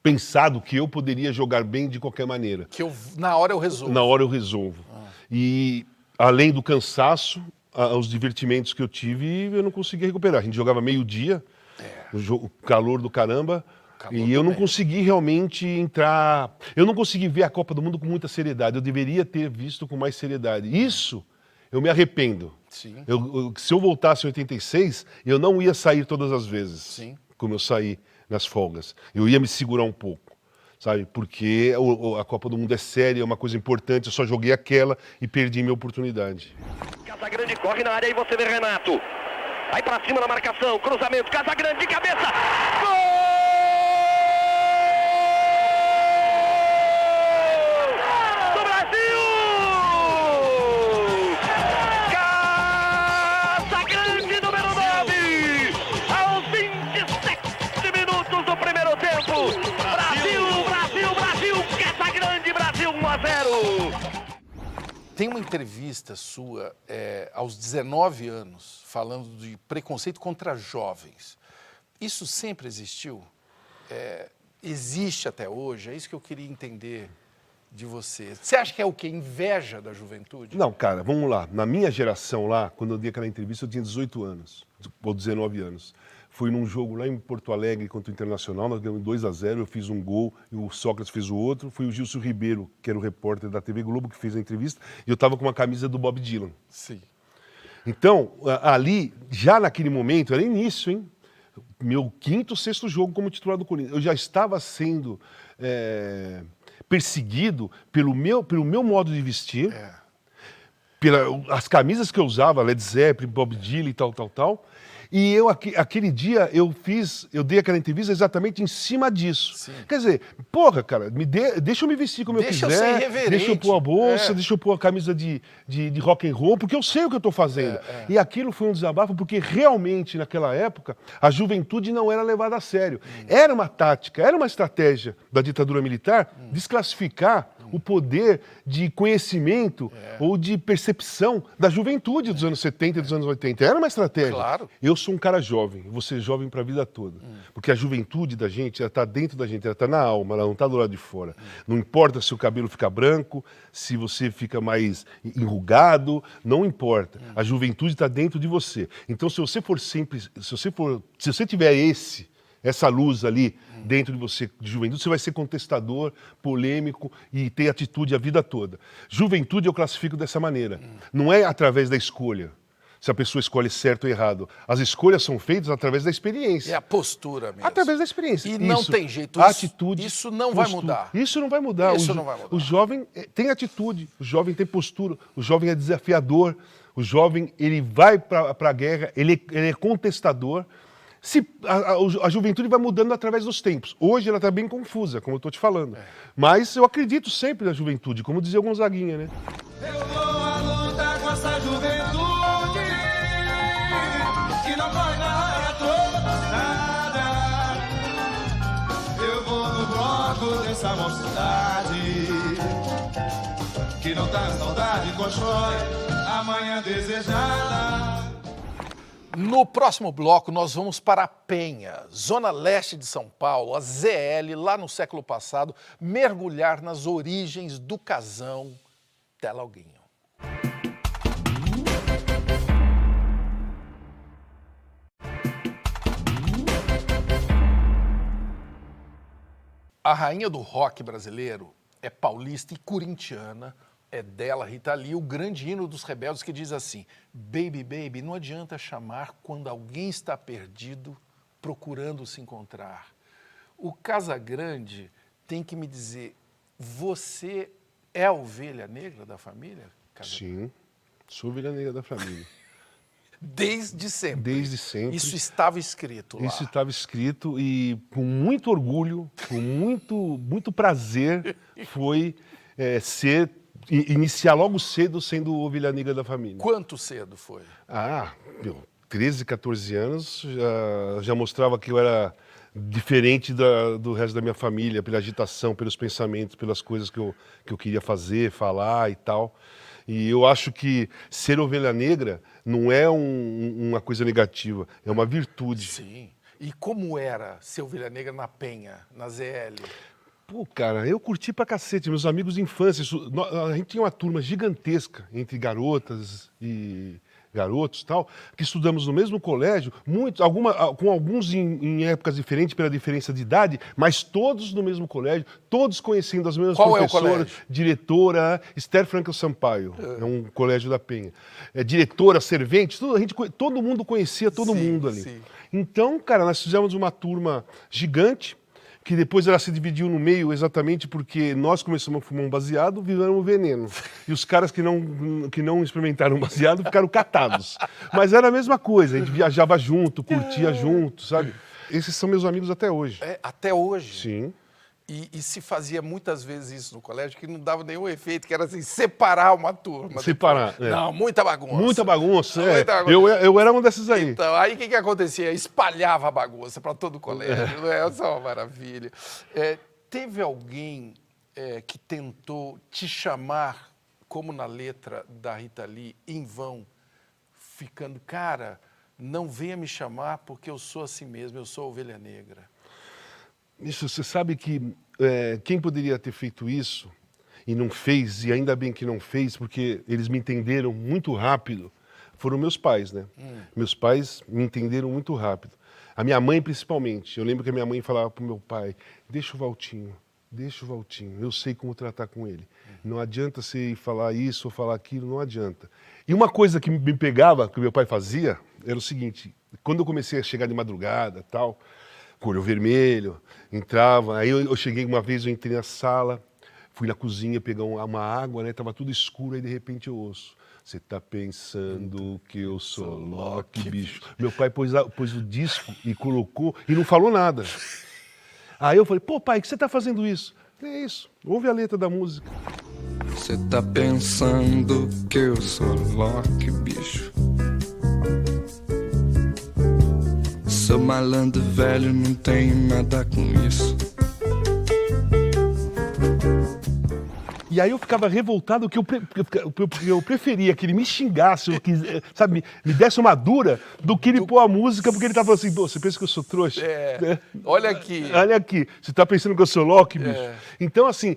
pensado que eu poderia jogar bem de qualquer maneira. Na hora eu resolvo. Na hora eu resolvo. E... além do cansaço, os divertimentos que eu tive, eu não consegui recuperar. A gente jogava meio-dia, o calor do caramba, e eu não consegui realmente entrar... Eu não consegui ver a Copa do Mundo com muita seriedade. Eu deveria ter visto com mais seriedade. Isso, eu me arrependo. Sim. Se eu voltasse em 86, eu não ia sair todas as vezes, como eu saí nas folgas. Eu ia me segurar um pouco. Sabe? Porque a Copa do Mundo é séria, é uma coisa importante, eu só joguei aquela e perdi minha oportunidade. Casagrande corre na área e você vê Renato. Vai pra cima na marcação, cruzamento, Casagrande de cabeça. Gol! Do Brasil! Casagrande número 9! Aos 27 minutos do primeiro tempo. Tem uma entrevista sua aos 19 anos, falando de preconceito contra jovens. Isso sempre existiu? Existe até hoje? É isso que eu queria entender de você. Você acha que é o quê? Inveja da juventude? Não, cara, vamos lá. Na minha geração lá, quando eu dei aquela entrevista, eu tinha 18 anos, ou 19 anos. Fui num jogo lá em Porto Alegre contra o Internacional, nós ganhamos 2-0, eu fiz um gol e o Sócrates fez o outro. Foi o Gilson Ribeiro, que era o repórter da TV Globo, que fez a entrevista, e eu estava com uma camisa do Bob Dylan. Sim. Então, ali, já naquele momento, era início, hein? Meu 5º, 6º jogo como titular do Corinthians. Eu já estava sendo perseguido pelo meu modo de vestir, pelas camisas que eu usava, Led Zeppelin, Bob Dylan e tal. E aquele dia, eu dei aquela entrevista exatamente em cima disso. Sim. Quer dizer, porra, cara, deixa eu me vestir como eu quiser, deixa eu pôr a bolsa, deixa eu pôr a camisa de rock and roll, porque eu sei o que eu estou fazendo. E aquilo foi um desabafo, porque realmente, naquela época, a juventude não era levada a sério. Era uma tática, era uma estratégia da ditadura militar desclassificar o poder de conhecimento ou de percepção da juventude dos anos 70 e dos anos 80. Era uma estratégia. Claro. Eu sou um cara jovem, vou ser jovem para a vida toda. Porque a juventude da gente, ela está dentro da gente, ela está na alma, ela não está do lado de fora. Não importa se o cabelo fica branco, se você fica mais enrugado, não importa. A juventude está dentro de você. Então, se você for sempre, se você tiver essa luz ali dentro de você, de juventude, você vai ser contestador, polêmico e ter atitude a vida toda. Juventude eu classifico dessa maneira. Não é através da escolha, se a pessoa escolhe certo ou errado. As escolhas são feitas através da experiência. É a postura mesmo. Através da experiência. E não tem jeito. Atitude. Isso não vai mudar. Isso não vai mudar. O jovem tem atitude, o jovem tem postura, o jovem é desafiador, o jovem ele vai para a guerra, ele é contestador. A juventude vai mudando através dos tempos. Hoje ela está bem confusa, como eu estou te falando. Mas eu acredito sempre na juventude, como dizia o Gonzaguinha, né? Eu vou à luta com essa juventude que não vai dar a todos nada. Eu vou no bloco dessa mocidade que não dá saudade, constrói amanhã desejada. No próximo bloco, nós vamos para a Penha, zona leste de São Paulo, a ZL, lá no século passado, mergulhar nas origens do casão Tela-Alguinho. A rainha do rock brasileiro é paulista e corintiana. É dela, Rita Lee, o grande hino dos rebeldes que diz assim: Baby, baby, não adianta chamar quando alguém está perdido procurando se encontrar. O Casagrande tem que me dizer, você é a ovelha negra da família? Sim, sou a ovelha negra da família. Desde sempre? Desde sempre. Isso estava escrito lá? Isso estava escrito e com muito orgulho, com muito prazer foi iniciar logo cedo sendo ovelha negra da família. Quanto cedo foi? 13, 14 anos, já mostrava que eu era diferente do resto da minha família, pela agitação, pelos pensamentos, pelas coisas que eu queria fazer, falar e tal. E eu acho que ser ovelha negra não é uma coisa negativa, é uma virtude. Sim. E como era ser ovelha negra na Penha, na ZL? Pô, cara, eu curti pra cacete, meus amigos de infância. A gente tinha uma turma gigantesca entre garotas e garotos e tal, que estudamos no mesmo colégio, com alguns em épocas diferentes pela diferença de idade, mas todos no mesmo colégio, todos conhecendo as mesmas professoras, diretora, Esther Frankel Sampaio, é um colégio da Penha. Diretora, servente, todo mundo conhecia todo mundo ali. Sim. Então, cara, nós fizemos uma turma gigante, que depois ela se dividiu no meio exatamente porque nós começamos a fumar um baseado, viramos veneno. E os caras que não experimentaram baseado ficaram catados. Mas era a mesma coisa, a gente viajava junto, curtia junto, sabe? Esses são meus amigos até hoje. Até hoje? Sim. E se fazia muitas vezes isso no colégio, que não dava nenhum efeito, que era assim, separar uma turma. Separar, Não, muita bagunça. Muita bagunça, Eu era um desses aí. Então, aí o que acontecia? Espalhava a bagunça para todo o colégio. Essa é uma maravilha. Teve alguém que tentou te chamar como na letra da Rita Lee, em vão, ficando, cara, não venha me chamar porque eu sou assim mesmo, eu sou a ovelha negra. Isso, você sabe que quem poderia ter feito isso e não fez, e ainda bem que não fez, porque eles me entenderam muito rápido, foram meus pais, né? Meus pais me entenderam muito rápido. A minha mãe, principalmente. Eu lembro que a minha mãe falava pro meu pai, deixa o Valtinho, eu sei como tratar com ele. Não adianta você falar isso ou falar aquilo, não adianta. E uma coisa que me pegava, que o meu pai fazia, era o seguinte, quando eu comecei a chegar de madrugada, tal, com olho vermelho, entrava, aí eu cheguei uma vez, eu entrei na sala, fui na cozinha pegar uma água, né, tava tudo escuro, aí de repente eu ouço, você tá pensando que eu sou Loki, bicho. Meu pai pôs o disco e colocou e não falou nada. Aí eu falei, pô pai, que você tá fazendo isso? É isso, ouve a letra da música. Você tá pensando que eu sou Loki, bicho. Sou malandro velho, não tenho nada com isso. E aí eu ficava revoltado que eu preferia que ele me xingasse, ou que, sabe, me desse uma dura, do que ele pôr a música, porque ele tava falando assim, você pensa que eu sou trouxa? Olha aqui. Olha aqui, você tá pensando que eu sou Loki, bicho? Então, assim,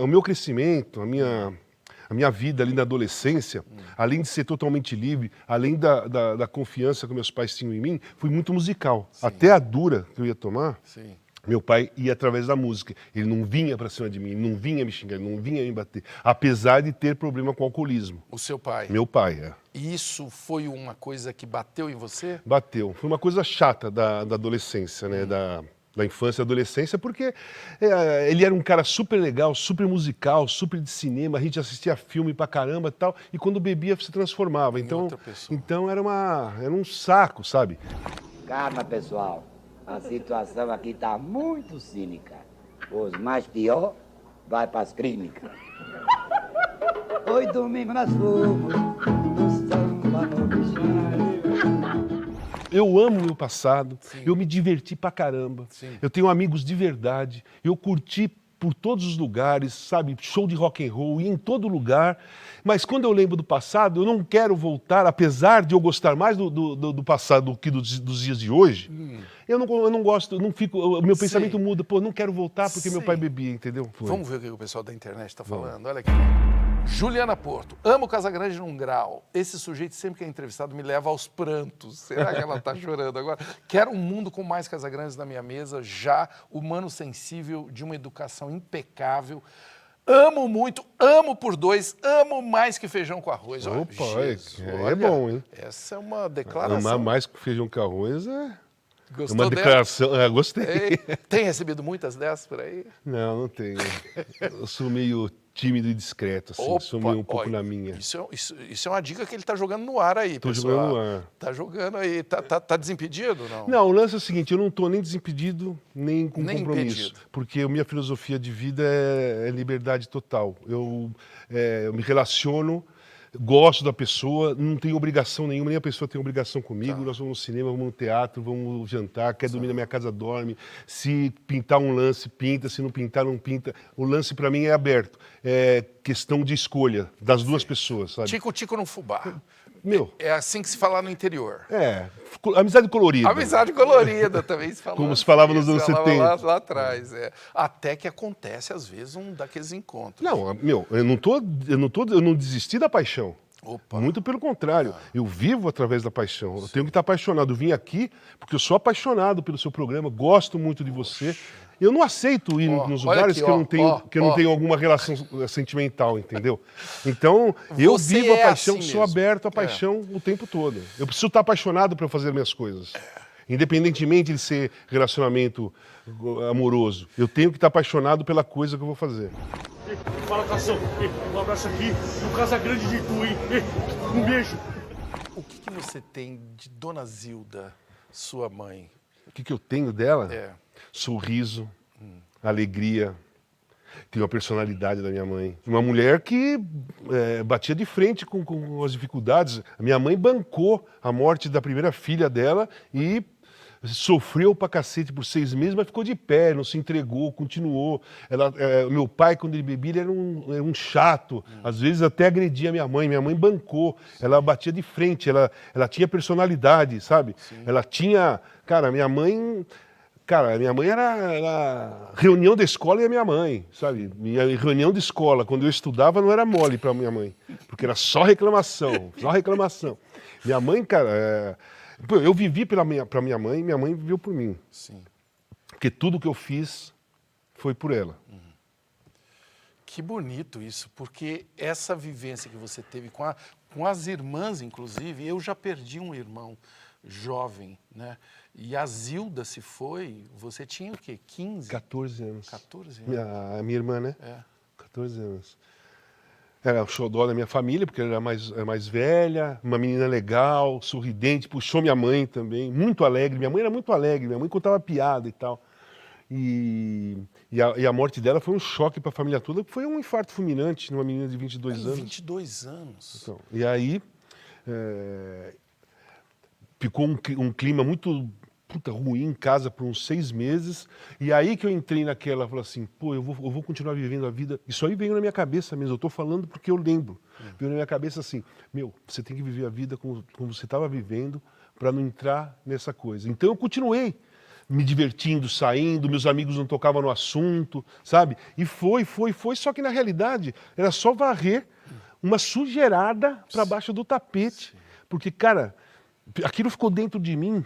o meu crescimento, a minha vida ali na adolescência, além de ser totalmente livre, além da confiança que meus pais tinham em mim, foi muito musical. Sim. Até a dura que eu ia tomar... Sim. Meu pai ia através da música. Ele não vinha pra cima de mim, ele não vinha me xingar, ele não vinha me bater. Apesar de ter problema com alcoolismo. O seu pai? Meu pai, E isso foi uma coisa que bateu em você? Bateu. Foi uma coisa chata da adolescência, né? Da infância e adolescência, porque ele era um cara super legal, super musical, super de cinema, a gente assistia filme pra caramba e tal, e quando bebia se transformava. Então era um saco, sabe? Calma, pessoal. A situação aqui está muito cínica. Os mais pior vai para as clínicas. Oi, domingo nós fomos no samba no bichão. Eu amo o meu passado, eu me diverti pra caramba. Eu tenho amigos de verdade, eu curti por todos os lugares, sabe, show de rock and roll, ia em todo lugar, mas quando eu lembro do passado, eu não quero voltar, apesar de eu gostar mais do passado do que dos dias de hoje, eu não gosto, não fico, o meu pensamento muda, não quero voltar porque meu pai bebia, entendeu? Vamos ver o que o pessoal da internet está falando, olha aqui. Juliana Porto, amo Casagrande num grau. Esse sujeito sempre que é entrevistado me leva aos prantos. Será que ela está chorando agora? Quero um mundo com mais Casagrandes na minha mesa, já humano sensível, de uma educação impecável. Amo muito, amo por dois, amo mais que feijão com arroz. Opa, é bom, hein? Essa é uma declaração. Amar mais que feijão com arroz Gostou uma declaração. Gostei. Tem recebido muitas dessas por aí? Não tenho. Eu sou meio tímido e discreto, assim, sou meio um pouco na minha. Isso é uma dica que ele está jogando no ar aí, pessoal. Jogando no ar. Tá jogando aí. Tá desimpedido, não? Não, o lance é o seguinte, eu não estou nem desimpedido, nem com compromisso. Impedido. Porque a minha filosofia de vida é liberdade total. Eu me relaciono, gosto da pessoa, não tenho obrigação nenhuma, nem a pessoa tem obrigação comigo. Nós vamos no cinema, vamos no teatro, vamos jantar, quer dormir na minha casa, dorme. Se pintar um lance, pinta, se não pintar, não pinta. O lance para mim é aberto. É questão de escolha das duas pessoas, sabe? Tico-tico no fubá. Meu. É assim que se fala no interior. Amizade colorida. Amizade colorida também se fala. Como se falava nos anos 70. Lá atrás, Até que acontece, às vezes, um daqueles encontros. Não, eu não desisti da paixão. Opa. Muito pelo contrário, eu vivo através da paixão. Eu tenho que estar apaixonado. Eu vim aqui porque eu sou apaixonado pelo seu programa, gosto muito de você. Eu não aceito ir nos lugares que eu não tenho alguma relação sentimental, entendeu? Então, eu vivo a paixão, assim sou aberto à paixão o tempo todo. Eu preciso estar apaixonado para fazer minhas coisas. Independentemente de ser relacionamento amoroso, eu tenho que estar apaixonado pela coisa que eu vou fazer. Fala, Cação. Um abraço aqui. O Casagrande de Tu, hein? Um beijo. O que você tem de Dona Zilda, sua mãe? O que eu tenho dela? Sorriso, alegria. Tenho a personalidade da minha mãe. Uma mulher que batia de frente com as dificuldades. A minha mãe bancou a morte da primeira filha dela e sofreu pra cacete por 6 meses, mas ficou de pé, não se entregou, continuou. Meu pai, quando ele bebia, ele era um chato. Às vezes até agredia minha mãe. Minha mãe bancou, ela batia de frente, ela tinha personalidade, sabe? Ela tinha... Cara, minha mãe era reunião da escola e a minha mãe, sabe? Minha reunião de escola, quando eu estudava, não era mole pra minha mãe, porque era só reclamação, só reclamação. Minha mãe, cara, eu vivi pra minha mãe viveu por mim. Sim. Porque tudo que eu fiz foi por ela. Que bonito isso, porque essa vivência que você teve com as irmãs, inclusive, eu já perdi um irmão jovem, né? E a Zilda se foi, você tinha o quê? 15? 14 anos. 14 anos. A minha irmã, né? 14 anos. Era o xodó da minha família, porque ela era mais velha, uma menina legal, sorridente, puxou minha mãe também, muito alegre. Minha mãe era muito alegre, minha mãe contava piada e tal. E a morte dela foi um choque para a família toda, porque foi um infarto fulminante numa menina de 22 anos. 22 anos. Então, e aí ficou um clima muito ruim em casa por uns 6 meses. E aí que eu entrei naquela, falei assim, pô, eu vou continuar vivendo a vida. Isso aí veio na minha cabeça mesmo, eu estou falando porque eu lembro. Veio na minha cabeça assim, você tem que viver a vida como você estava vivendo para não entrar nessa coisa. Então eu continuei me divertindo, saindo, meus amigos não tocavam no assunto, sabe? E foi, só que na realidade era só varrer uma sujeirada para baixo do tapete. Porque, cara, aquilo ficou dentro de mim,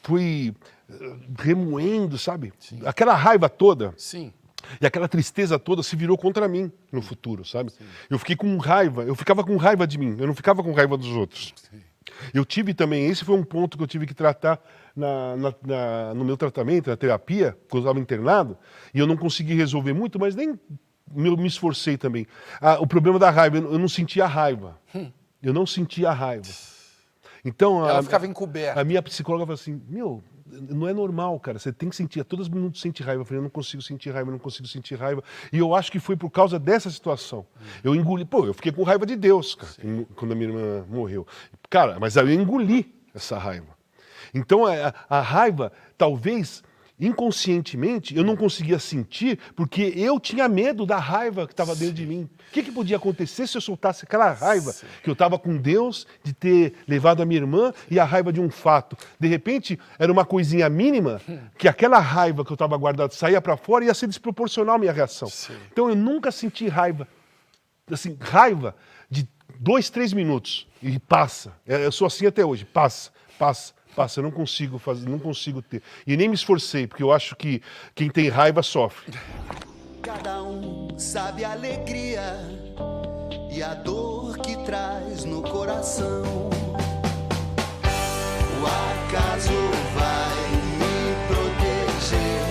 fui remoendo, sabe? Sim. Aquela raiva toda. Sim. E aquela tristeza toda se virou contra mim no futuro, sabe? Sim. Eu ficava com raiva de mim, eu não ficava com raiva dos outros. Sim. Eu tive também, esse foi um ponto que eu tive que tratar no meu tratamento, na terapia, quando eu estava internado, e eu não consegui resolver muito, mas nem me esforcei também. O problema da raiva, eu não sentia raiva. Eu não sentia raiva. Então, ela ficava encoberta. A minha psicóloga falou assim, não é normal, cara, você tem que sentir, a todos os minutos sente raiva. Eu falei, eu não consigo sentir raiva, eu não consigo sentir raiva. E eu acho que foi por causa dessa situação. Eu engoli, eu fiquei com raiva de Deus, cara, quando a minha irmã morreu. Cara, mas aí eu engoli essa raiva. Então, a raiva, talvez, inconscientemente, eu não conseguia sentir, porque eu tinha medo da raiva que estava dentro de mim. O que podia acontecer se eu soltasse aquela raiva que eu estava com Deus, de ter levado a minha irmã, e a raiva de um fato? De repente, era uma coisinha mínima, que aquela raiva que eu estava guardada saía para fora e ia ser desproporcional a minha reação. Sim. Então, eu nunca senti raiva. Assim, raiva de 2, 3 minutos, e passa. Eu sou assim até hoje, passa. Eu não consigo fazer, não consigo ter. E nem me esforcei, porque eu acho que quem tem raiva sofre. Cada um sabe a alegria e a dor que traz no coração. O acaso vai me proteger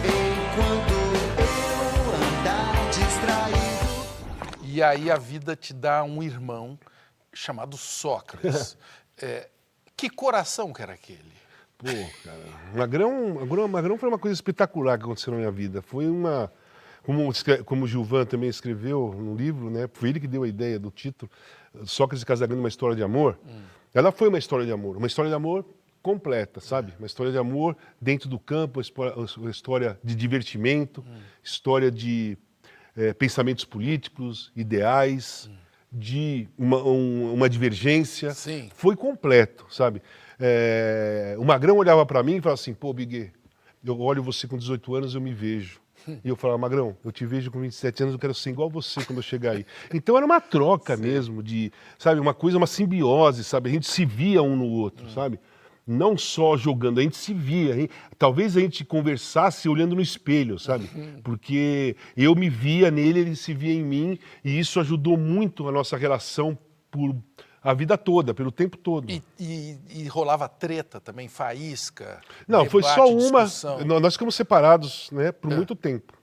enquanto eu andar distraído. E aí a vida te dá um irmão chamado Sócrates. Que coração que era aquele? Pô, cara, Magrão foi uma coisa espetacular que aconteceu na minha vida. Foi uma... Como o Gilvan também escreveu no livro, né? Foi ele que deu a ideia do título, Sócrates e Casagrande, uma história de amor. Ela foi uma história de amor completa, sabe? Uma história de amor dentro do campo, uma história de divertimento, história de pensamentos políticos, ideais, de uma divergência. Sim. Foi completo, sabe? O Magrão olhava para mim e falava assim, pô, Biguê, eu olho você com 18 anos, eu me vejo. E eu falava, Magrão, eu te vejo com 27 anos, eu quero ser igual você quando eu chegar aí. Então era uma troca mesmo, sabe, uma coisa, uma simbiose, sabe? A gente se via um no outro, sabe? Não só jogando, a gente se via. Talvez a gente conversasse olhando no espelho, sabe? Porque eu me via nele, ele se via em mim, e isso ajudou muito a nossa relação por a vida toda, pelo tempo todo. E rolava treta também, faísca? Não, debate, foi só uma. discussão. Nós ficamos separados, né, por muito tempo.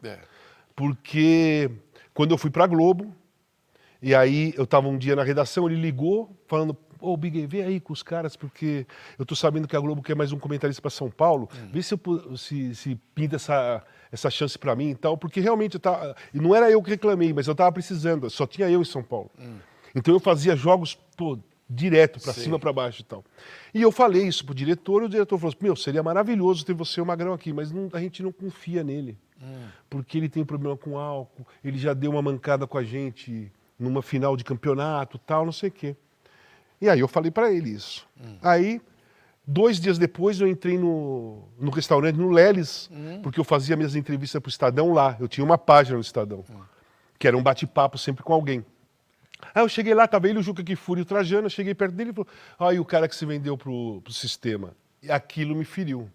Porque quando eu fui pra Globo, e aí eu estava um dia na redação, ele ligou falando, ô, Biguê, vem aí com os caras, porque eu tô sabendo que a Globo quer mais um comentarista para São Paulo, vê se pinta essa chance para mim e tal, porque realmente e não era eu que reclamei, mas eu estava precisando, só tinha eu em São Paulo. Então eu fazia jogos direto, para cima, para baixo e tal. E eu falei isso pro diretor, e o diretor falou assim, seria maravilhoso ter você e o Magrão aqui, mas a gente não confia nele, porque ele tem problema com álcool, ele já deu uma mancada com a gente numa final de campeonato, tal, não sei o quê. E aí eu falei para ele isso. Aí, 2 dias depois, eu entrei no restaurante, no Leles, porque eu fazia minhas entrevistas pro Estadão lá. Eu tinha uma página no Estadão, que era um bate-papo sempre com alguém. Aí eu cheguei lá, tava ele, o Juca Kfouri e o Trajano, eu cheguei perto dele e falou, o cara que se vendeu pro sistema. E aquilo me feriu.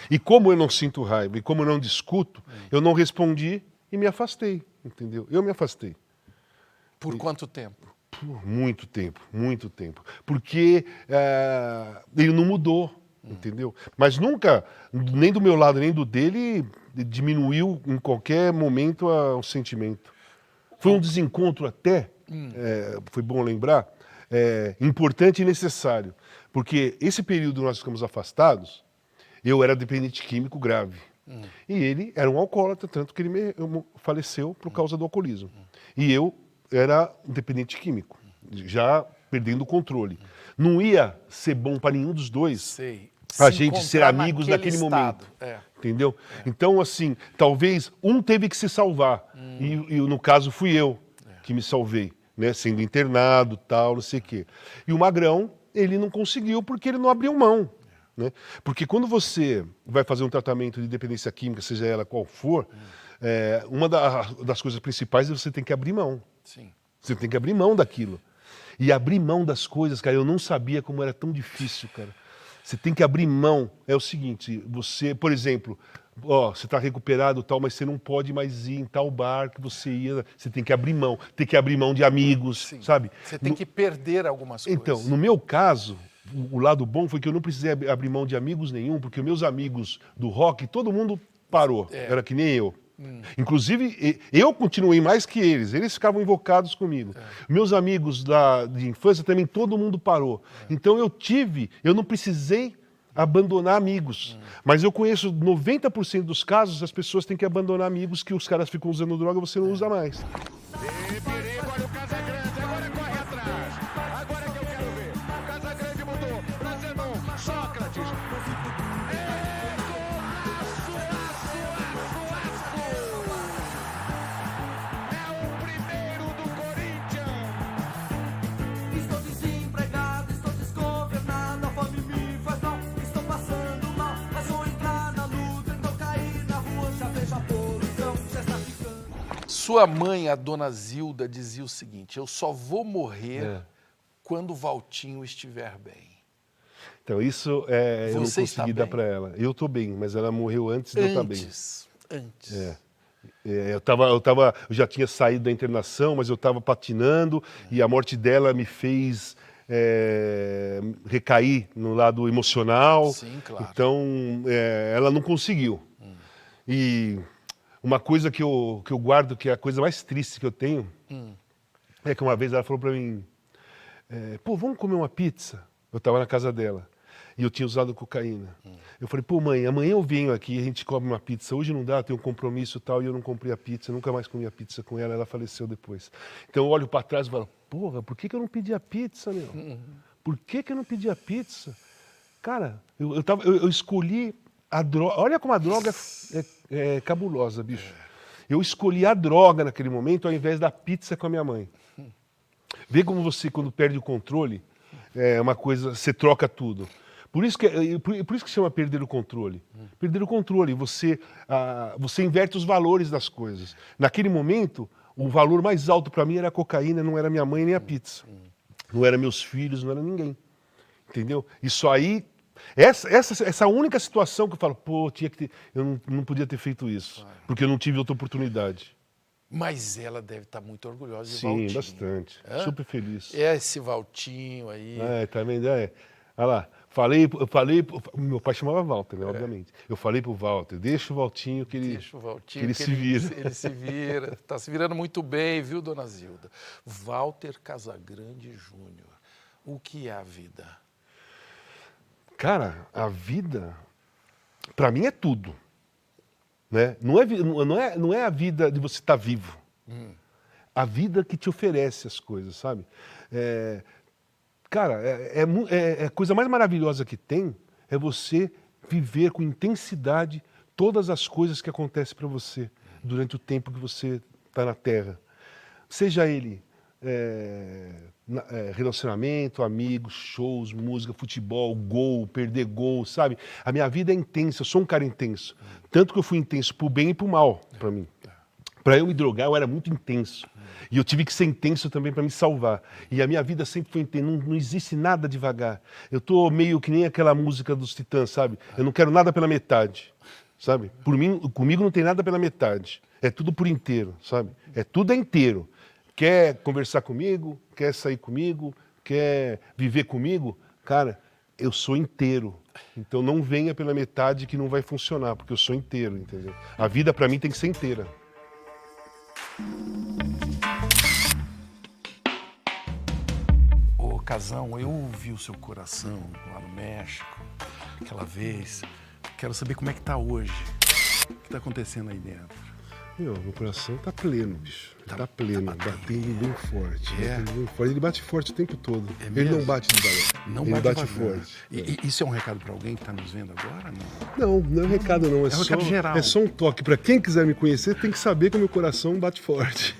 E como eu não sinto raiva, e como eu não discuto, eu não respondi e me afastei, entendeu? Eu me afastei. Por quanto tempo? Por muito tempo, muito tempo. Porque ele não mudou, entendeu? Mas nunca, nem do meu lado, nem do dele, diminuiu em qualquer momento o sentimento. Foi um desencontro até, foi bom lembrar, importante e necessário. Porque esse período nós ficamos afastados, eu era dependente químico grave. E ele era um alcoólatra, tanto que ele faleceu por causa do alcoolismo. E eu era dependente químico, já perdendo o controle. Não ia ser bom para nenhum dos dois a gente ser amigos naquele momento. Entendeu? Então, assim, talvez um teve que se salvar. E no caso fui eu que me salvei, né? Sendo internado, tal, não sei o quê. E o Magrão, ele não conseguiu porque ele não abriu mão. Né? Porque quando você vai fazer um tratamento de dependência química, seja ela qual for, uma das coisas principais é você tem que abrir mão. Sim. Você tem que abrir mão daquilo. E abrir mão das coisas, cara, eu não sabia como era tão difícil, cara. Você tem que abrir mão. É o seguinte, você, por exemplo, você está recuperado tal, mas você não pode mais ir em tal bar que você ia. Você tem que abrir mão. Tem que abrir mão de amigos, sabe? Você tem que perder algumas coisas. Então, no meu caso, o lado bom foi que eu não precisei abrir mão de amigos nenhum, porque meus amigos do rock, todo mundo parou. Era que nem eu. Inclusive, eu continuei mais que eles ficavam invocados comigo. Meus amigos de infância também, todo mundo parou. Então eu não precisei abandonar amigos. Mas eu conheço 90% dos casos, as pessoas têm que abandonar amigos que os caras ficam usando droga e você não usa mais. Sua mãe, a dona Zilda, dizia o seguinte, eu só vou morrer quando o Valtinho estiver bem. Então, isso eu não consegui dar para ela. Eu estou bem, mas ela morreu antes de eu estar bem. Antes. Eu já tinha saído da internação, mas eu estava patinando e a morte dela me fez recair no lado emocional. Sim, claro. Então, ela não conseguiu. E uma coisa que eu guardo, que é a coisa mais triste que eu tenho, é que uma vez ela falou para mim, vamos comer uma pizza? Eu estava na casa dela e eu tinha usado cocaína. Eu falei, mãe, amanhã eu venho aqui e a gente come uma pizza. Hoje não dá, eu tenho um compromisso e tal, e eu não comprei a pizza, nunca mais comi a pizza com ela, ela faleceu depois. Então eu olho para trás e falo, por que eu não pedi a pizza, meu? Por que eu não pedi a pizza? Cara, eu escolhi a droga. Olha como a droga é cabulosa, bicho. Eu escolhi a droga naquele momento ao invés da pizza com a minha mãe. Vê como você, quando perde o controle, uma coisa, você troca tudo. Por isso que chama perder o controle. Perder o controle, você inverte os valores das coisas. Naquele momento, o valor mais alto para mim era a cocaína, não era minha mãe nem a pizza. Não era meus filhos, não era ninguém. Entendeu? Isso aí, essa única situação que eu falo, eu não podia ter feito isso, porque eu não tive outra oportunidade. Mas ela deve estar muito orgulhosa de Sim, Valtinho. bastante. Super feliz. Esse Valtinho aí. Tá vendo? Olha lá, meu pai chamava Walter, né, obviamente. Eu falei pro Walter, deixa o Valtinho que ele se vira. Ele se vira, tá se virando muito bem, viu, dona Zilda? Walter Casagrande Júnior, o que é a vida? Cara, a vida, para mim, é tudo. Né? Não é a vida de você estar vivo. A vida que te oferece as coisas, sabe? Cara, a coisa mais maravilhosa que tem é você viver com intensidade todas as coisas que acontecem para você durante o tempo que você está na Terra. Seja ele relacionamento, amigos, shows, música, futebol, gol, perder gol, sabe? A minha vida é intensa, eu sou um cara intenso. Tanto que eu fui intenso pro bem e pro mal, para mim. Para eu me drogar, eu era muito intenso. E eu tive que ser intenso também para me salvar. E a minha vida sempre foi intensa, não existe nada devagar. Eu tô meio que nem aquela música dos Titãs, sabe? Eu não quero nada pela metade, sabe? Por mim, comigo não tem nada pela metade. É tudo por inteiro, sabe? Tudo é inteiro. Quer conversar comigo, quer sair comigo, quer viver comigo, cara, eu sou inteiro. Então não venha pela metade que não vai funcionar, porque eu sou inteiro, entendeu? A vida para mim tem que ser inteira. Ô, Casão, eu ouvi o seu coração lá no México, aquela vez. Quero saber como é que tá hoje. O que tá acontecendo aí dentro? Meu coração tá pleno, bicho. Tá pleno, batendo bem forte. Batendo bem forte. Ele bate forte o tempo todo. Ele não bate devagar. Ele bate forte. E isso é um recado pra alguém que tá nos vendo agora? Não é um recado não. É um recado geral. É só um toque. Pra quem quiser me conhecer, tem que saber que o meu coração bate forte.